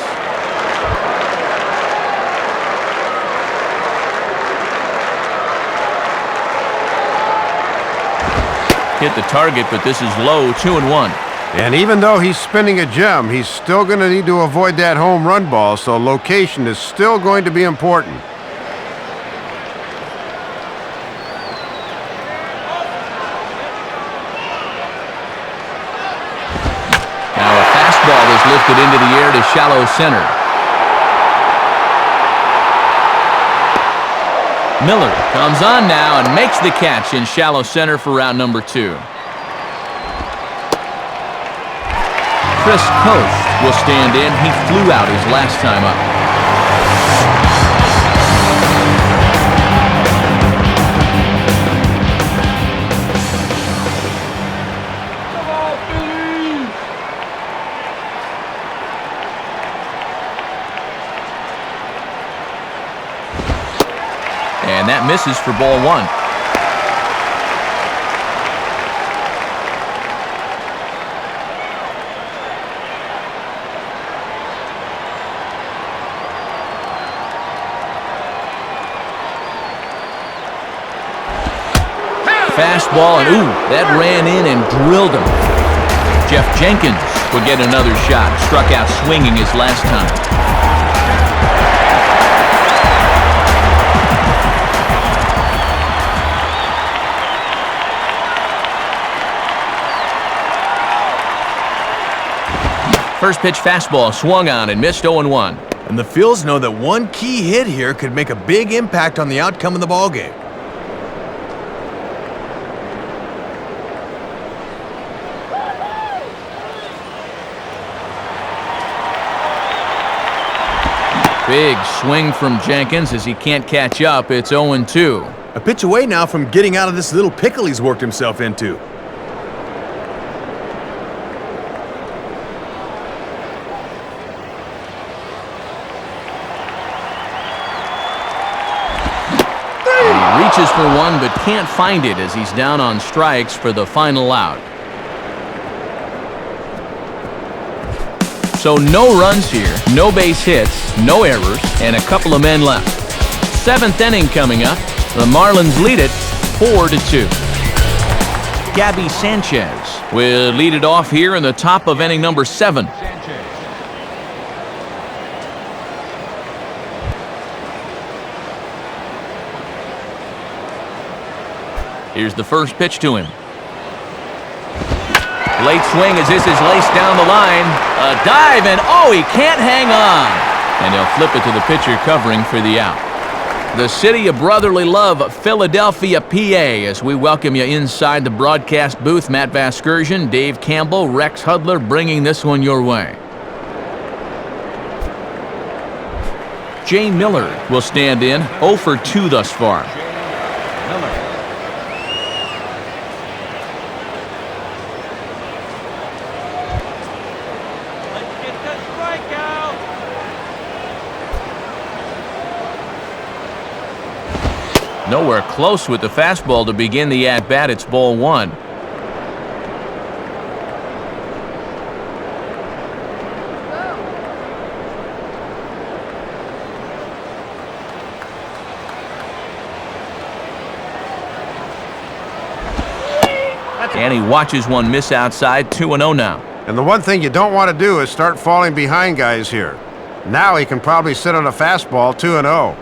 Hit the target, but this is low, 2-1. And even though he's spinning a gem, he's still going to need to avoid that home run ball, so location is still going to be important. Ball is lifted into the air to shallow center. Miller comes on now and makes the catch in shallow center for round number 2. Chris Coast will stand in. He flew out his last time up. And that misses for ball 1. Fastball, and ooh, that ran in and drilled him. Jeff Jenkins would get another shot. Struck out swinging his last time. First pitch fastball swung on and missed 0-1. And the Phils know that one key hit here could make a big impact on the outcome of the ballgame. Big swing from Jenkins as he can't catch up. It's 0-2. A pitch away now from getting out of this little pickle he's worked himself into. Reaches for one but can't find it as he's down on strikes for the final out. So no runs here, no base hits, no errors, and a couple of men left. 7th inning coming up. The Marlins lead it 4-2. Gabby Sanchez will lead it off here in the top of inning number 7. Here's the first pitch to him. Late swing as this is laced down the line. A dive, and oh, he can't hang on. And he'll flip it to the pitcher covering for the out. The city of brotherly love, Philadelphia, PA, as we welcome you inside the broadcast booth. Matt Vasgersian, Dave Campbell, Rex Hudler bringing this one your way. Jay Miller will stand in, 0 for 2 thus far. Let's get the strikeout. Nowhere close with the fastball to begin the at-bat. It's ball 1. And he watches one miss outside, 2-0 now. And the one thing you don't want to do is start falling behind guys here. Now he can probably sit on a fastball 2-0.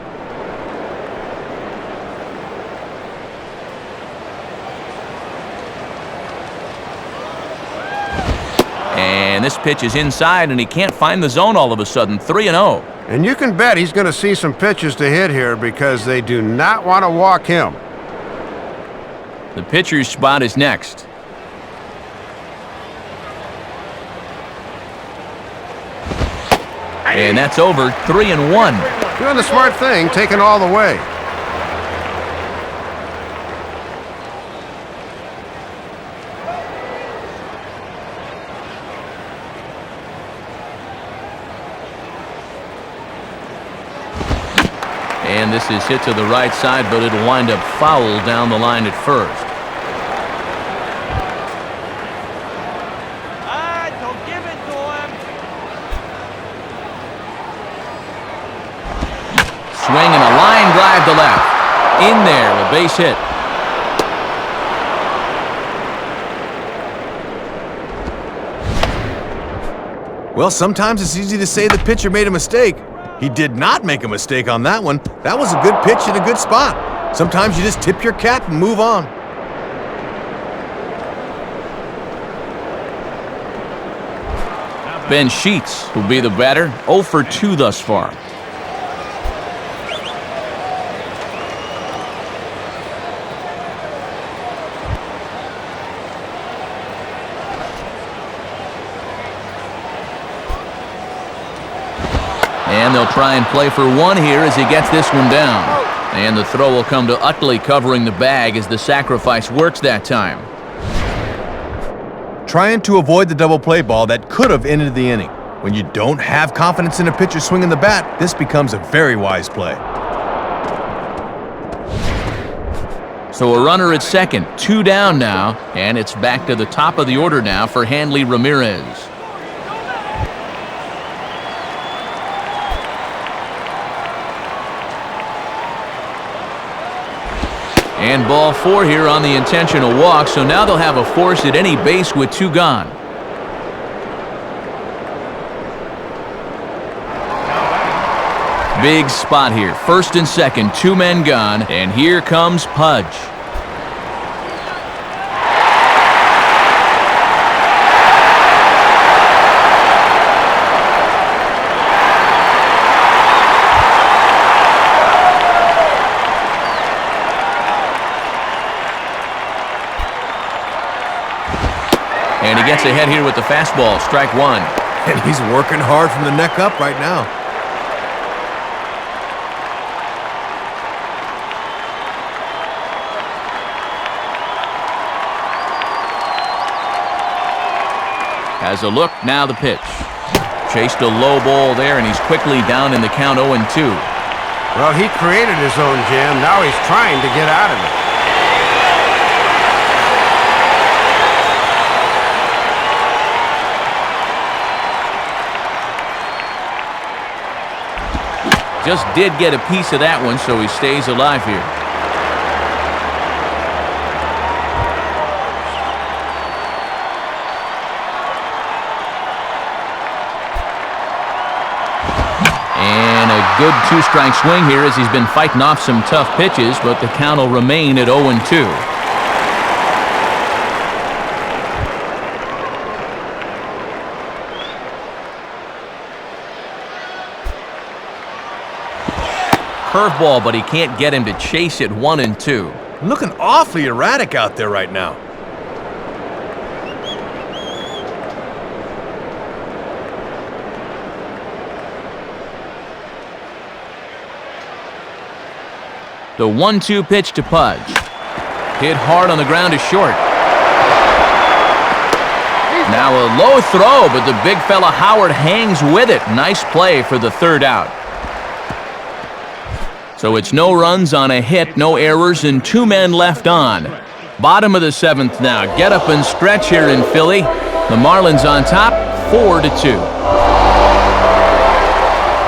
And this pitch is inside, and he can't find the zone all of a sudden, 3-0. And you can bet he's going to see some pitches to hit here because they do not want to walk him. The pitcher's spot is next. And that's over, 3-1. Doing the smart thing, taking all the way. And this is hit to the right side, but it'll wind up foul down the line at first. Don't give it to him. Swing and a line drive to left. In there, a base hit. Well, sometimes it's easy to say the pitcher made a mistake. He did not make a mistake on that one. That was a good pitch in a good spot. Sometimes you just tip your cap and move on. Ben Sheets will be the batter, 0 for 2 thus far. And they'll try and play for 1 here as he gets this one down. And the throw will come to Utley covering the bag as the sacrifice works that time. Trying to avoid the double play ball that could have ended the inning. When you don't have confidence in a pitcher swinging the bat, this becomes a very wise play. So a runner at second, 2 down now, and it's back to the top of the order now for Hanley Ramirez. And ball 4 here on the intentional walk, so now they'll have a force at any base with 2 gone. Big spot here, first and second, 2 men gone, and here comes Pudge. And he gets ahead here with the fastball, strike 1. And he's working hard from the neck up right now. Has a look, now the pitch. Chased a low ball there, and he's quickly down in the count 0-2. Well, he created his own jam. Now he's trying to get out of it. Just did get a piece of that one, so he stays alive here. And a good 2-strike swing here as he's been fighting off some tough pitches, but the count will remain at 0-2. curveball, but he can't get him to chase it 1-2. Looking awfully erratic out there right now. The 1-2 pitch to Pudge. Hit hard on the ground to short. Now a low throw, but the big fella Howard hangs with it. Nice play for the third out. So it's no runs on a hit, no errors, and 2 men left on. Bottom of the 7th now. Get up and stretch here in Philly. The Marlins on top, 4-2.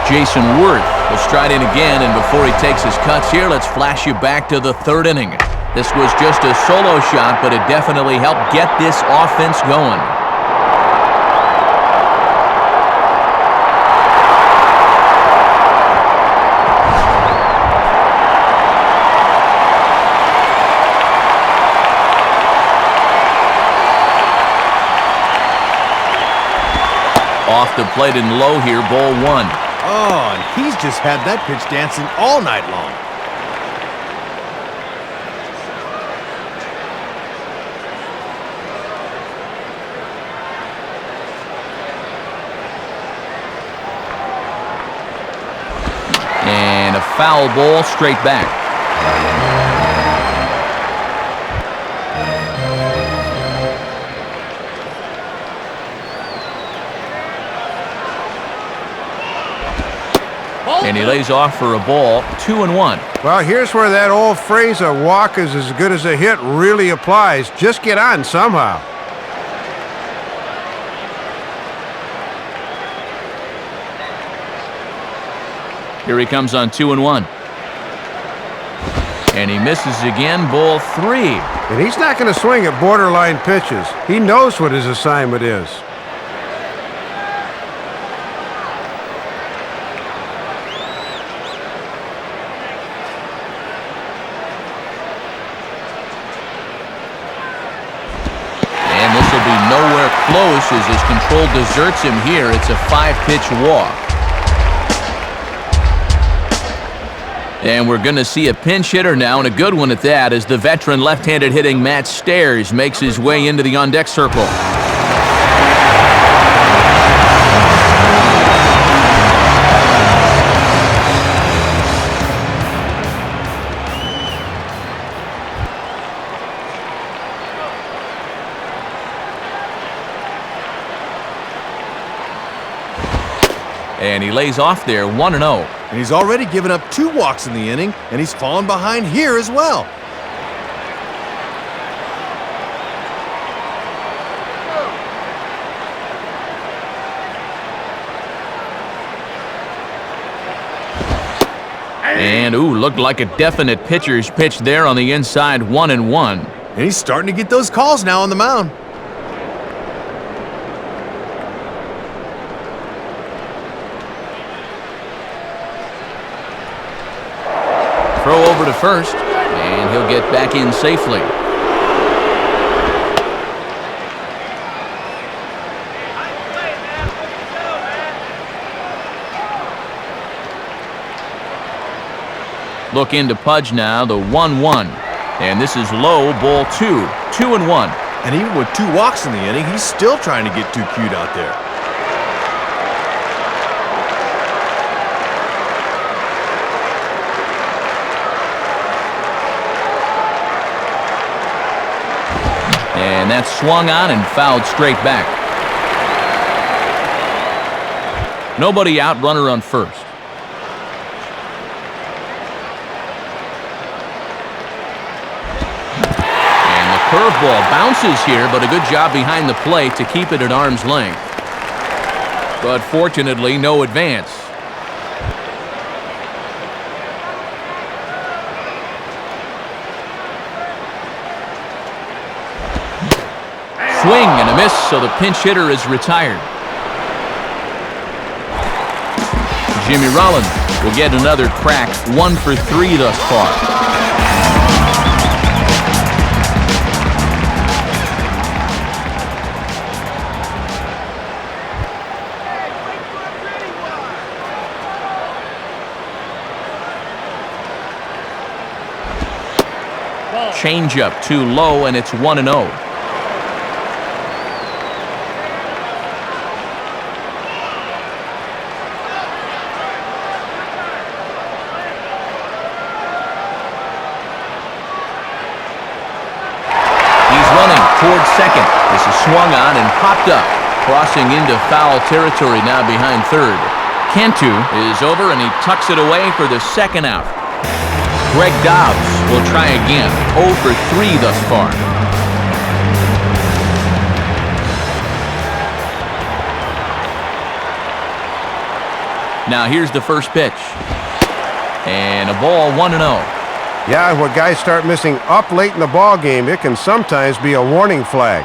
Jason Worth will stride in again, and before he takes his cuts here, let's flash you back to the 3rd inning. This was just a solo shot, but it definitely helped get this offense going. Off the plate and low here, ball 1. Oh, and he's just had that pitch dancing all night long. And a foul ball straight back. And he lays off for a ball, 2-1. Well, here's where that old phrase, a walk is as good as a hit, really applies. Just get on somehow. Here he comes on 2-1. And he misses again, ball 3. And he's not going to swing at borderline pitches. He knows what his assignment is. Nowhere close as his control deserts him here. It's a 5-pitch walk. And we're going to see a pinch hitter now, and a good one at that, as the veteran left-handed hitting Matt Stairs makes his way into the on-deck circle. And he lays off there, 1-0. And he's already given up 2 walks in the inning, and he's fallen behind here as well. And, looked like a definite pitcher's pitch there on the inside, 1-1. And he's starting to get those calls now on the mound. Throw over to first, and he'll get back in safely. Look into Pudge now, the 1-1. And this is low, ball 2, 2-1. And even with 2 walks in the inning, he's still trying to get too cute out there. And that's swung on and fouled straight back. Nobody out, runner on first. And the curveball bounces here, but a good job behind the plate to keep it at arm's length. But fortunately, no advance. Swing and a miss, so the pinch hitter is retired. Jimmy Rollins will get another crack, 1 for 3 thus far. Changeup too low, and it's 1-0. Towards second. This is swung on and popped up. Crossing into foul territory now behind third. Cantu is over and he tucks it away for the second out. Greg Dobbs will try again. 0 for 3 thus far. Now here's the first pitch. And a ball, 1-0. Yeah, when guys start missing up late in the ball game, it can sometimes be a warning flag.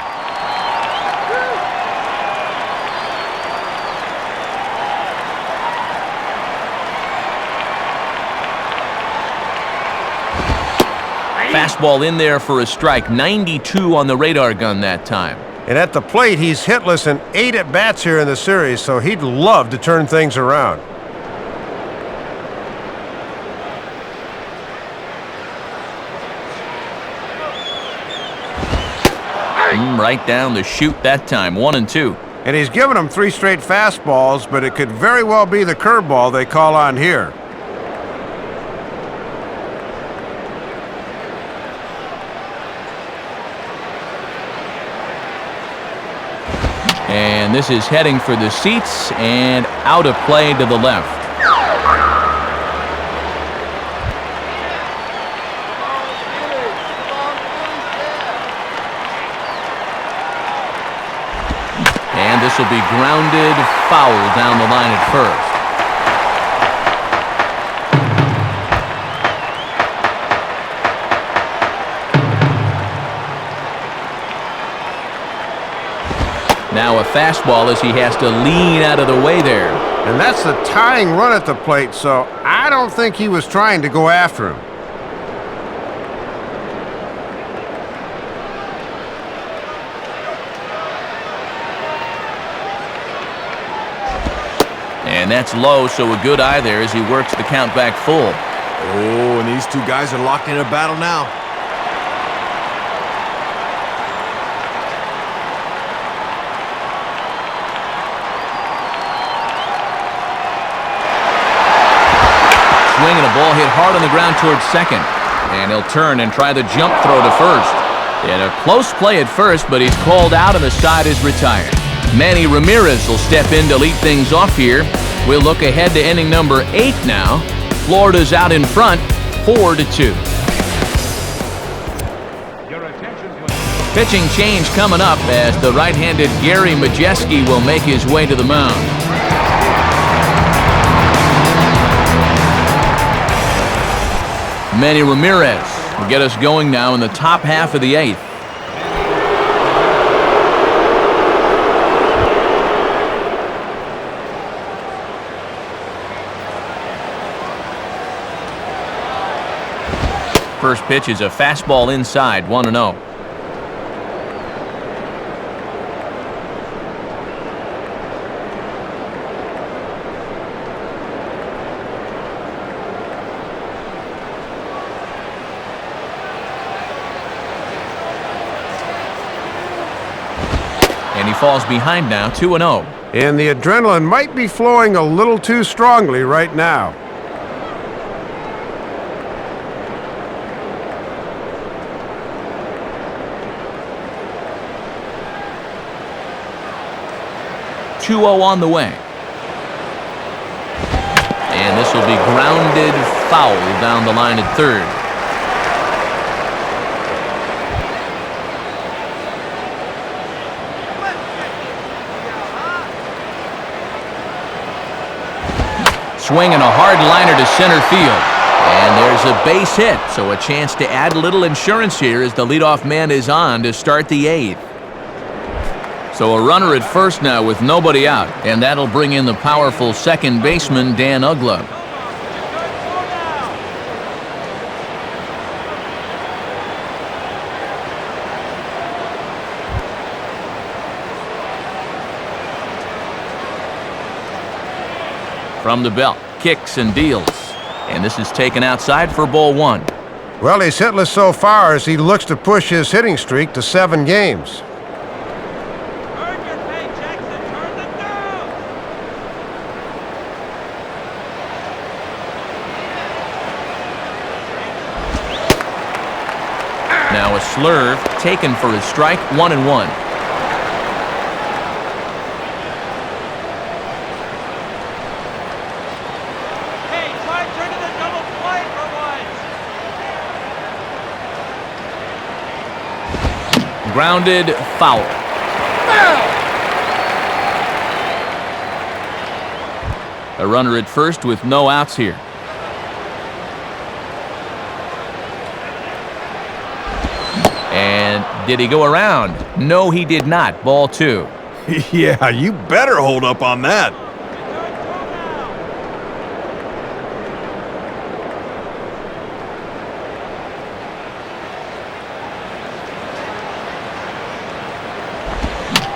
Fastball in there for a strike. 92 on the radar gun that time. And at the plate, he's hitless in 8 at-bats here in the series, so he'd love to turn things around. Right down the chute that time, 1-2. And he's given them 3 straight fastballs, but it could very well be the curveball they call on here. And this is heading for the seats and out of play to the left. This will be grounded foul down the line at first. Now a fastball as he has to lean out of the way there. And that's the tying run at the plate, so I don't think he was trying to go after him. And that's low, so a good eye there as he works the count back full. Oh, and these two guys are locked in a battle now. Swing and a ball hit hard on the ground towards second. And he'll turn and try the jump throw to first. He had a close play at first, but he's called out and the side is retired. Manny Ramirez will step in to lead things off here. We'll look ahead to inning number 8 now. Florida's out in front, 4-2. Pitching change coming up as the right-handed Gary Majeski will make his way to the mound. Manny Ramirez will get us going now in the top half of the 8th. First pitch is a fastball inside, 1-0. And he falls behind now, 2-0. And the adrenaline might be flowing a little too strongly right now. On the way. And this will be grounded foul down the line at third. Swing and a hard liner to center field. And there's a base hit, so a chance to add a little insurance here as the leadoff man is on to start the 8th. So a runner at first now with nobody out, and that'll bring in the powerful second baseman, Dan Uggla. From the belt, kicks and deals. And this is taken outside for ball 1. Well, he's hitless so far as he looks to push his hitting streak to 7 games. Earn your paychecks and turn them down. Now a slurve taken for his strike, 1-1. Hey, try turning the double play for once. Grounded, foul. A runner at first with no outs here. And did he go around? No, he did not. Ball 2. Yeah, you better hold up on that.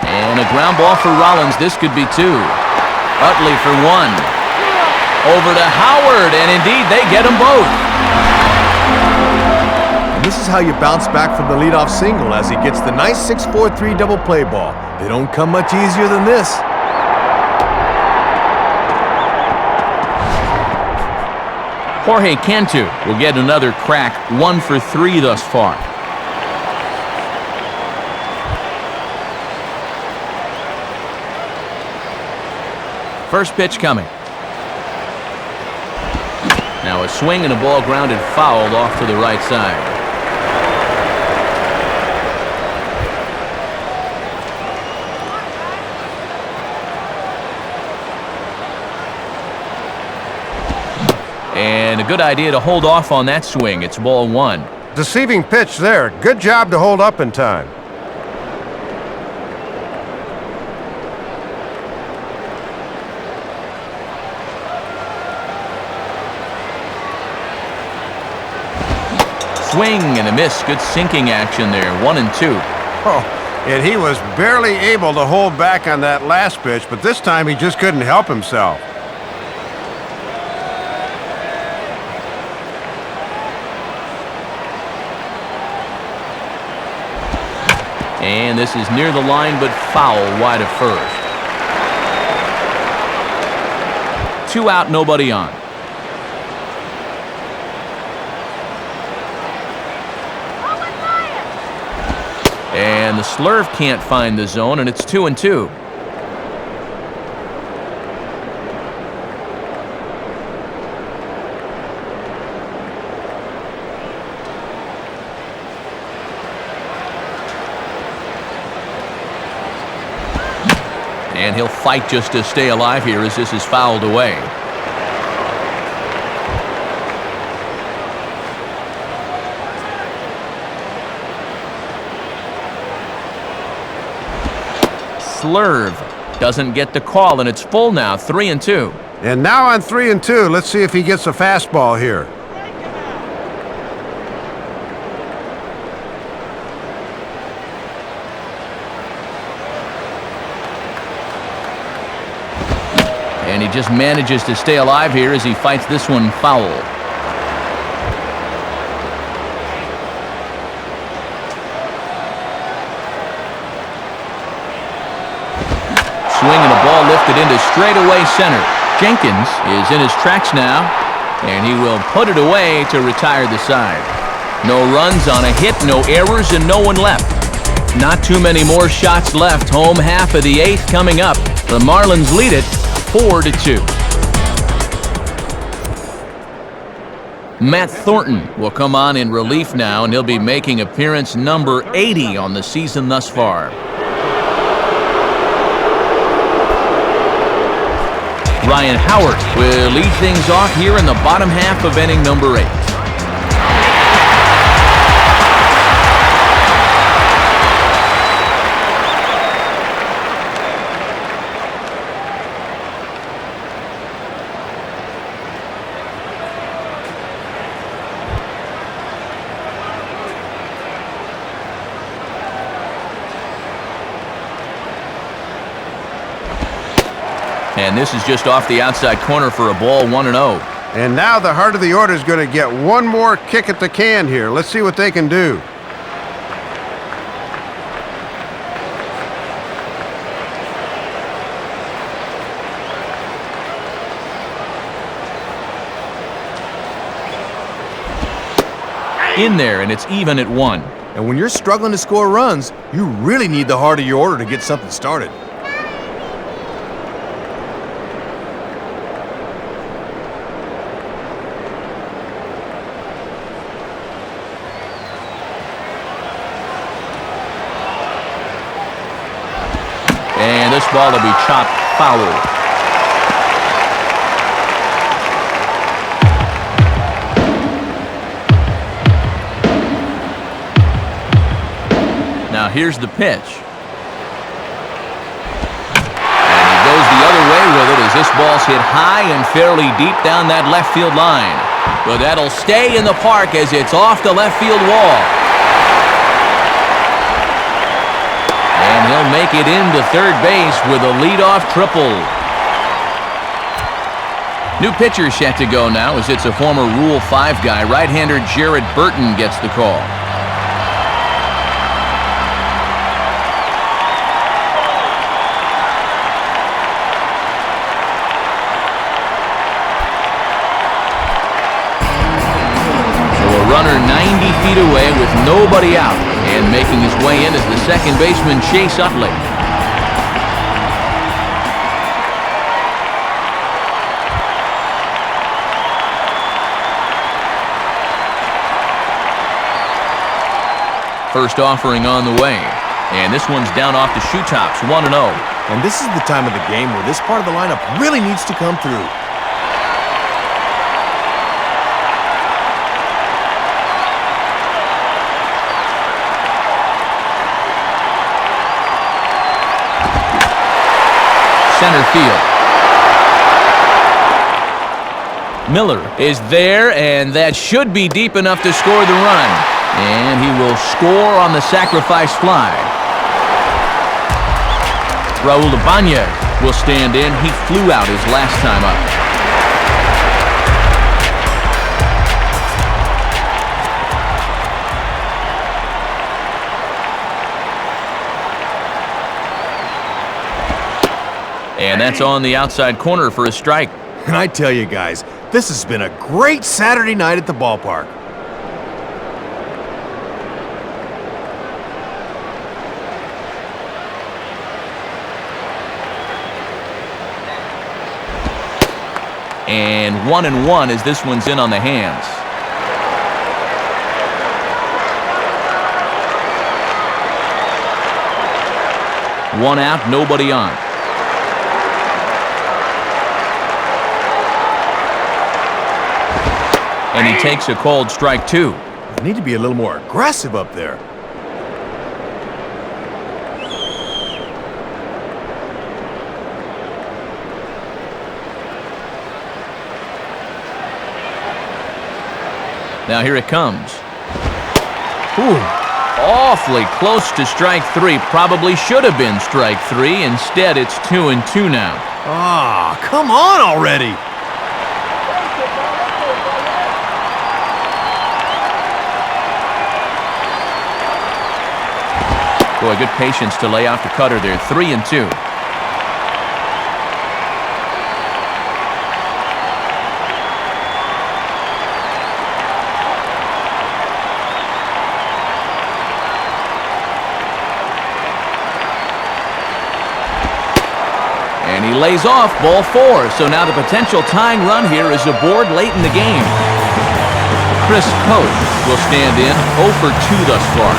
And a ground ball for Rollins. This could be 2. Utley for 1. Over to Howard, and indeed they get them both. And this is how you bounce back from the leadoff single as he gets the nice 6-4-3 double play ball. They don't come much easier than this. Jorge Cantu will get another crack, 1 for 3 thus far. First pitch coming. Now a swing and a ball grounded foul off to the right side. And a good idea to hold off on that swing. It's ball 1. Deceiving pitch there. Good job to hold up in time. Swing and a miss. Good sinking action there. 1-2. Oh, and he was barely able to hold back on that last pitch, but this time he just couldn't help himself. And this is near the line, but foul wide of first. 2 out, nobody on. And the slurve can't find the zone, and it's 2-2. And he'll fight just to stay alive here as this is fouled away. Slurve doesn't get the call, and it's full now, 3-2. And now on 3-2, let's see if he gets a fastball here. And he just manages to stay alive here as he fights this one foul. Swing and a ball lifted into straightaway center. Jenkins is in his tracks now, and he will put it away to retire the side. No runs on a hit, no errors, and no one left. Not too many more shots left. Home half of the 8th coming up. The Marlins lead it 4-2. Matt Thornton will come on in relief now, and he'll be making appearance number 80 on the season thus far. Ryan Howard will lead things off here in the bottom half of inning number 8. And this is just off the outside corner for a ball, 1-0. And now the heart of the order is going to get one more kick at the can here. Let's see what they can do. In there, and it's even at 1. And when you're struggling to score runs, you really need the heart of your order to get something started. And this ball will be chopped foul. Now here's the pitch. And he goes the other way with it as this ball's hit high and fairly deep down that left field line. But that'll stay in the park as it's off the left field wall. And he'll make it into third base with a leadoff triple. New pitcher set to go now as it's a former Rule 5 guy. Right-hander Jared Burton gets the call. Runner 90 feet away with nobody out, and making his way in is the second baseman Chase Utley. First offering on the way, and this one's down off the shoe tops, 1-0. And this is the time of the game where this part of the lineup really needs to come through. Center field. Miller is there, and that should be deep enough to score the run. And he will score on the sacrifice fly. Raul Ibanez will stand in. He flew out his last time up. And that's on the outside corner for a strike. And I tell you guys, this has been a great Saturday night at the ballpark. And 1-1 as this one's in on the hands. One out, nobody on. And he takes a called strike 2. They need to be a little more aggressive up there. Now here it comes. Ooh, awfully close to strike 3. Probably should have been strike 3. Instead, it's 2-2 now. Ah, come on already. Boy, good patience to lay off the cutter there. 3-2. And he lays off, ball 4. So now the potential tying run here is aboard late in the game. Chris Cope will stand in, 0 for 2 thus far.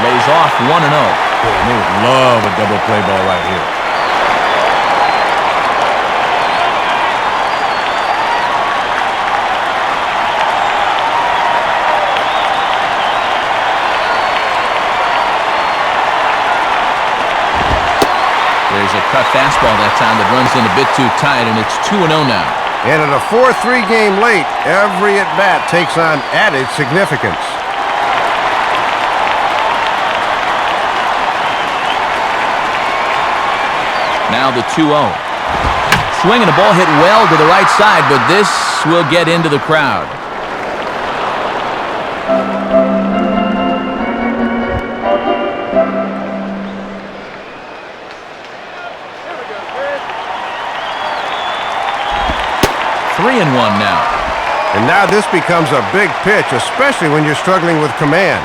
Lays off 1-0. Boy, they would love a double play ball right here. There's a cut fastball that time that runs in a bit too tight, and it's 2-0 now. And in a 4-3 game late, every at-bat takes on added significance. Now the 2-0. Swing and a ball hit well to the right side, but this will get into the crowd. Three and one now. And now this becomes a big pitch, especially when you're struggling with command.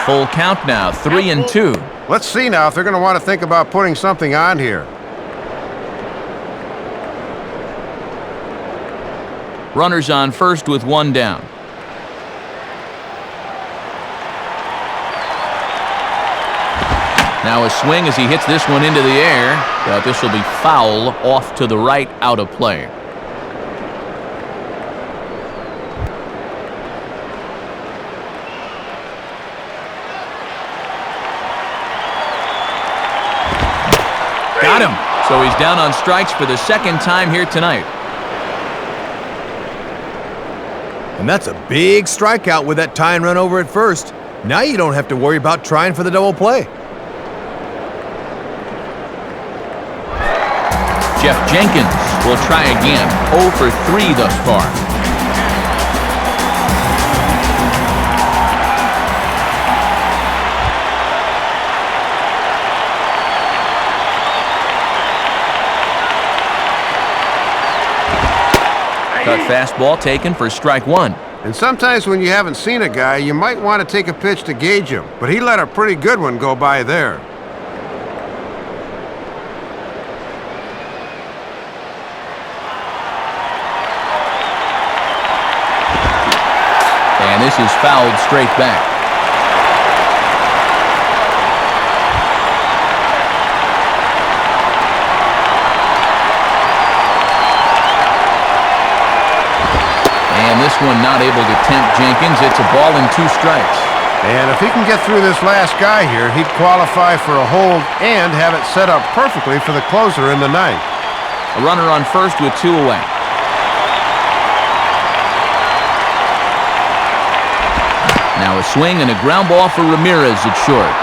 Full count now, 3-2. Let's see now if they're going to want to think about putting something on here. Runners on first with one down. Now a swing as he hits this one into the air, but this will be foul off to the right, out of play. Got him. So he's down on strikes for the second time here tonight. And that's a big strikeout with that tying run over at first. Now you don't have to worry about trying for the double play. Jeff Jenkins will try again. 0 for 3 thus far. Cut fastball taken for strike one. And sometimes when you haven't seen a guy, you might want to take a pitch to gauge him. But he let a pretty good one go by there. And this is fouled straight back. And this one not able to tempt Jenkins. It's a ball and 2 strikes. And if he can get through this last guy here, he'd qualify for a hold and have it set up perfectly for the closer in the ninth. A runner on first with 2 away. Now a swing and a ground ball for Ramirez at short.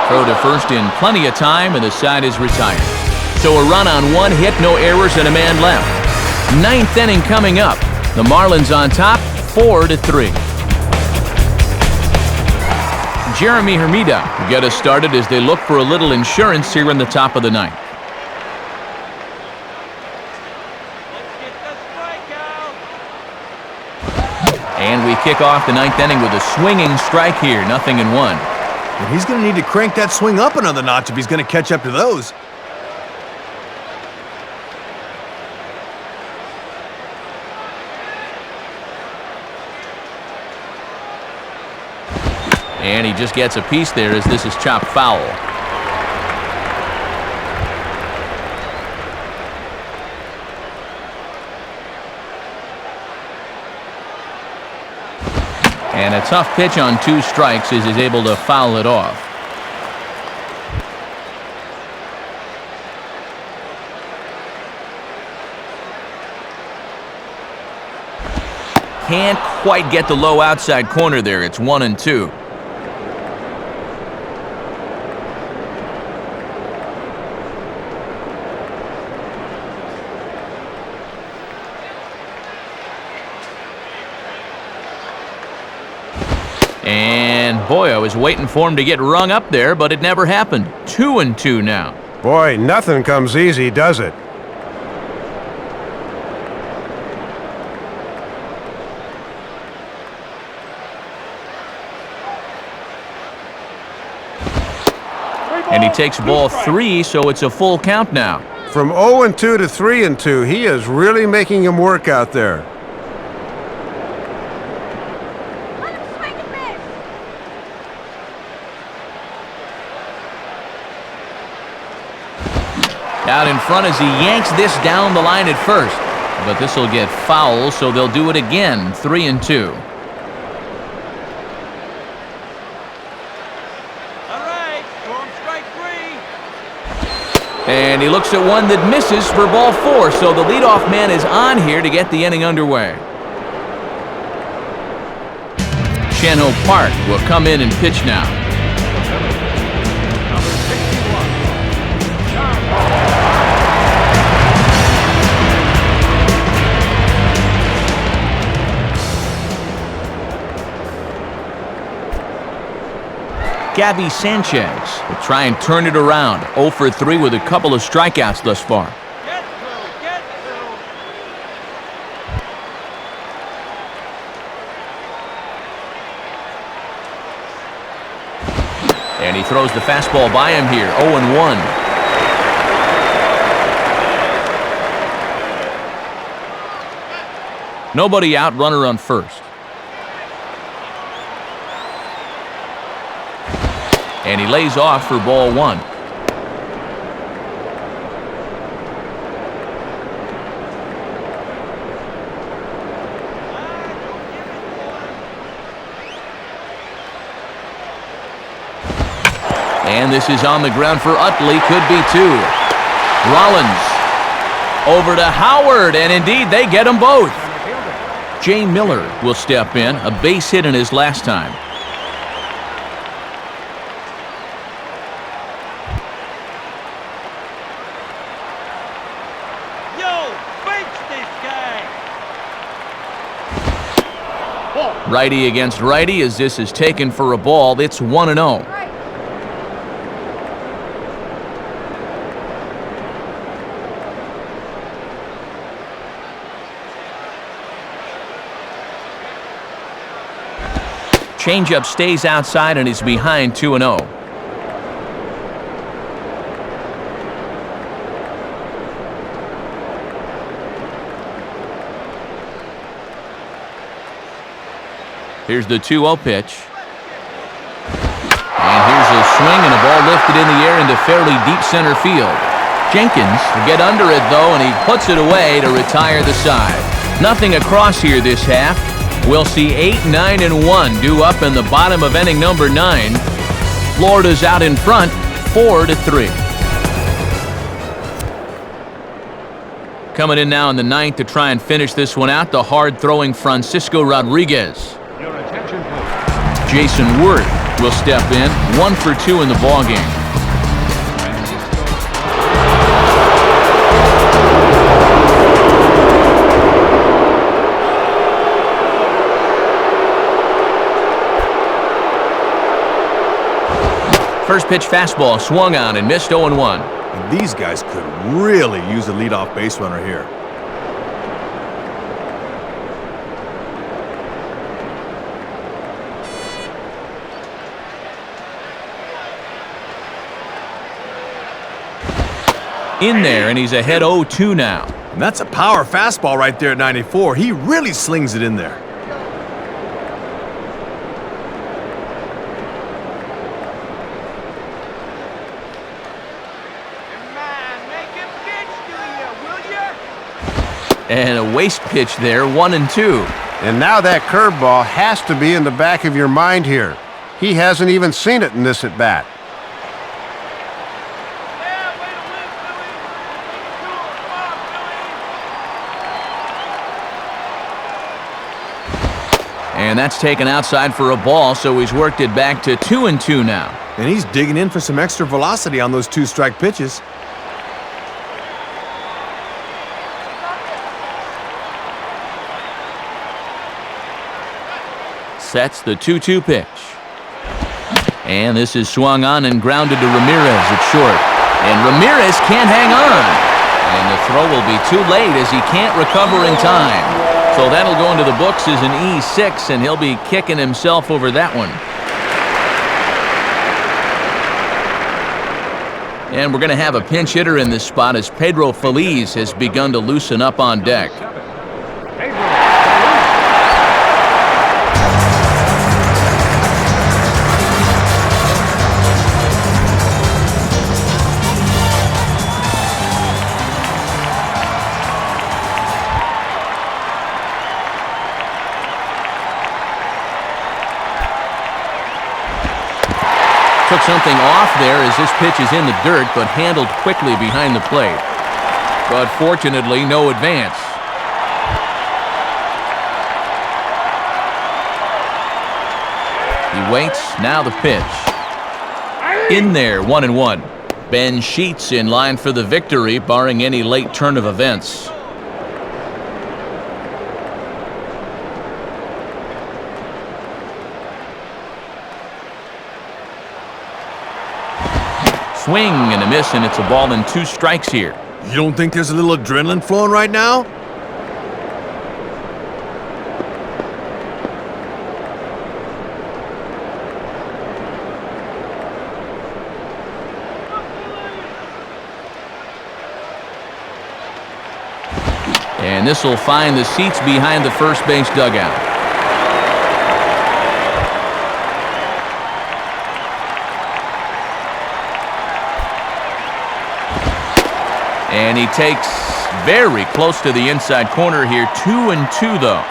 Throw to first in plenty of time, and the side is retired. So a run on 1 hit, no errors, and a man left. 9th inning coming up. The Marlins on top, 4-3. Jeremy Hermida will get us started as they look for a little insurance here in the top of the 9th. And we kick off the 9th inning with a swinging strike here, 0-1. And he's going to need to crank that swing up another notch if he's going to catch up to those. And he just gets a piece there as this is chopped foul. And a tough pitch on 2 strikes as he's able to foul it off. Can't quite get the low outside corner there. It's 1-2. And boy, I was waiting for him to get rung up there, but it never happened. 2-2 now. Boy, nothing comes easy, does it? And he takes ball 3, so it's a full count now. From 0-2 to 3-2, he is really making him work out there. Out in front as he yanks this down the line at first. But this will get foul, so they'll do it again. 3-2. And he looks at one that misses for ball 4, so the leadoff man is on here to get the inning underway. Shanho Park will come in and pitch now. Number 61. Gabby Sanchez will try and turn it around. 0 for 3 with a couple of strikeouts thus far. Get through. And he throws the fastball by him here. 0-1. Nobody out, runner on first. And he lays off for ball 1. And this is on the ground for Utley. Could be 2. Rollins over to Howard, and indeed they get them both. Jay Miller will step in, a base hit in his last time. Righty against righty as this is taken for a ball. It's 1-0. Changeup stays outside and is behind 2-0. Here's the 2-0 pitch. And here's a swing and a ball lifted in the air into fairly deep center field. Jenkins will get under it though, and he puts it away to retire the side. Nothing across here this half. We'll see 8, 9, and 1 due up in the bottom of inning number 9. Florida's out in front, 4-3. Coming in now in the 9th to try and finish this one out, the hard-throwing Francisco Rodriguez. Your attention, please. Jason Worth will step in, 1 for 2 in the ballgame. First pitch fastball swung on and missed 0-1. And these guys could really use a leadoff base runner here. In there, and he's ahead 0-2 now. And that's a power fastball right there at 94. He really slings it in there. And a waste pitch there, 1-2. And now that curveball has to be in the back of your mind here. He hasn't even seen it in this at-bat. And that's taken outside for a ball, so he's worked it back to 2-2 now. And he's digging in for some extra velocity on those 2-strike pitches. Sets the 2-2 pitch. And this is swung on and grounded to Ramirez at short. And Ramirez can't hang on. And the throw will be too late as he can't recover in time. So that'll go into the books as an E6, and he'll be kicking himself over that one. And we're going to have a pinch hitter in this spot as Pedro Feliz has begun to loosen up on deck. Took something off there as this pitch is in the dirt, but handled quickly behind the plate. But fortunately, no advance. He waits, now the pitch. In there, 1-1. Ben Sheets in line for the victory, barring any late turn of events. Swing and a miss, and it's a ball and 2 strikes here. You don't think there's a little adrenaline flowing right now? And this will find the seats behind the first base dugout. And he takes very close to the inside corner here. 2-2 though.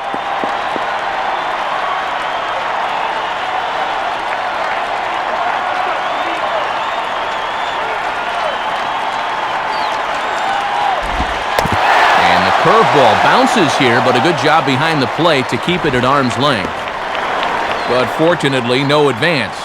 And the curveball bounces here, but a good job behind the plate to keep it at arm's length. But fortunately, no advance.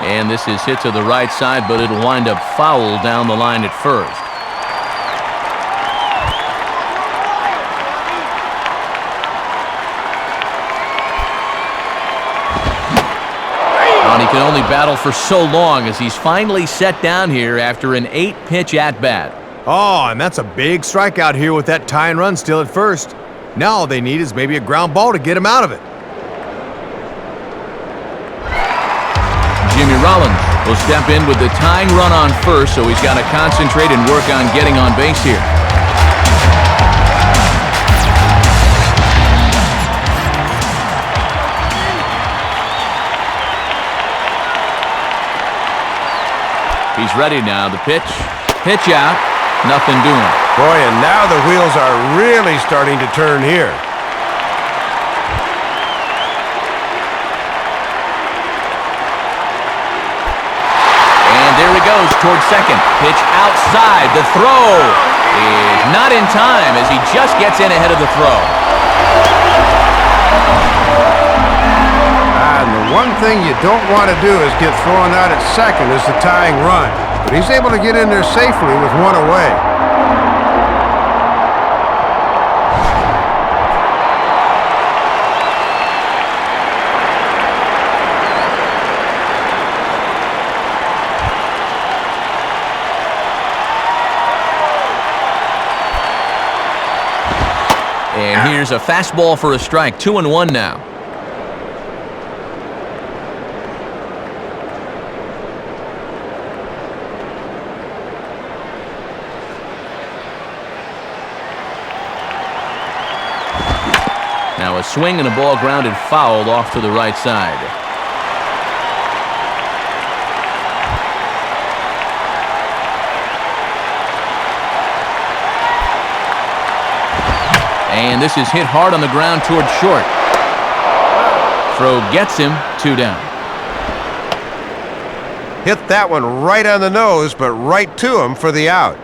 And this is hit to the right side, but it'll wind up foul down the line at first. And he can only battle for so long as he's finally set down here after an 8-pitch at-bat. Oh, and that's a big strikeout here with that tying run still at first. Now all they need is maybe a ground ball to get him out of it. Jimmy Rollins will step in with the tying run on first, so he's got to concentrate and work on getting on base here. He's ready now. The pitch out, nothing doing. Boy, and now the wheels are really starting to turn here. There he goes towards second. Pitch outside. The throw is not in time as he just gets in ahead of the throw. And the one thing you don't want to do is get thrown out at second as the tying run. But he's able to get in there safely with one away. And here's a fastball for a strike. 2-1 now. Now a swing and a ball grounded foul off to the right side. And this is hit hard on the ground toward short. Throw gets him, 2 down. Hit that one right on the nose, but right to him for the out.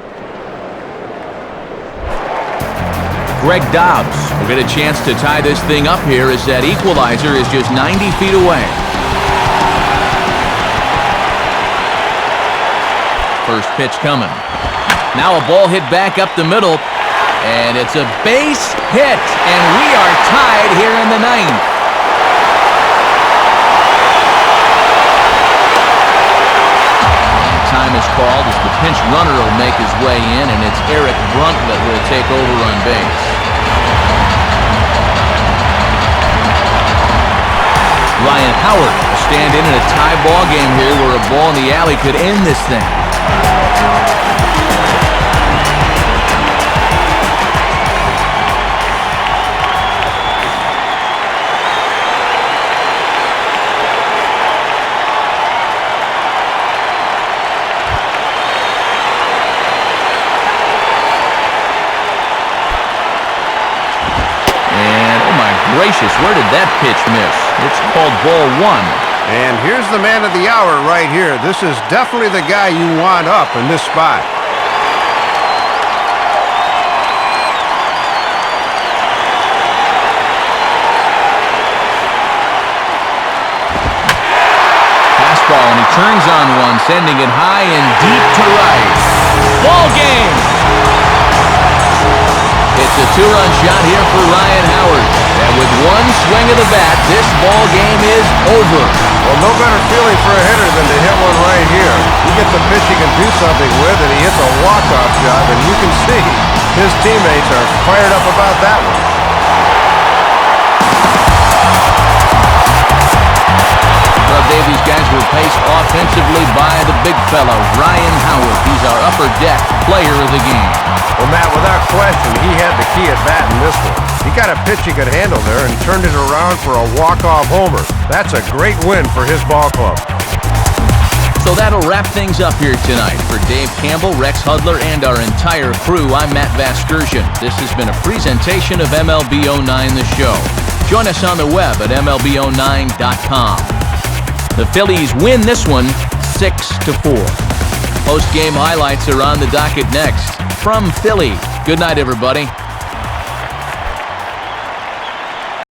Greg Dobbs will get a chance to tie this thing up here as that equalizer is just 90 feet away. First pitch coming. Now a ball hit back up the middle. And it's a base hit, and we are tied here in the 9th. Time is called as the pinch runner will make his way in, and it's Eric Bruntlett who will take over on base. Ryan Howard will stand in a tie ball game here where a ball in the alley could end this thing. gracious, where did that pitch miss? It's called ball 1. And here's the man of the hour right here. This is definitely the guy you want up in this spot. Fastball, and he turns on one, sending it high and deep to right. Ball game! It's a 2-run shot here for Ryan Howard. And with one swing of the bat, this ball game is over. Well, no better feeling for a hitter than to hit one right here. He gets a pitch he can do something with, and he hits a walk-off job, and you can see his teammates are fired up about that one. Well, Dave, these guys were paced offensively by the big fella, Ryan Howard. He's our upper deck player of the game. Well, Matt, without question, he had the key at bat in this one. He got a pitch he could handle there and turned it around for a walk-off homer. That's a great win for his ball club. So that'll wrap things up here tonight. For Dave Campbell, Rex Hudler, and our entire crew, I'm Matt Vasgersian. This has been a presentation of MLB 09 The Show. Join us on the web at MLB09.com. The Phillies win this one 6-4. Post-game highlights are on the docket next. From Philly, good night, everybody.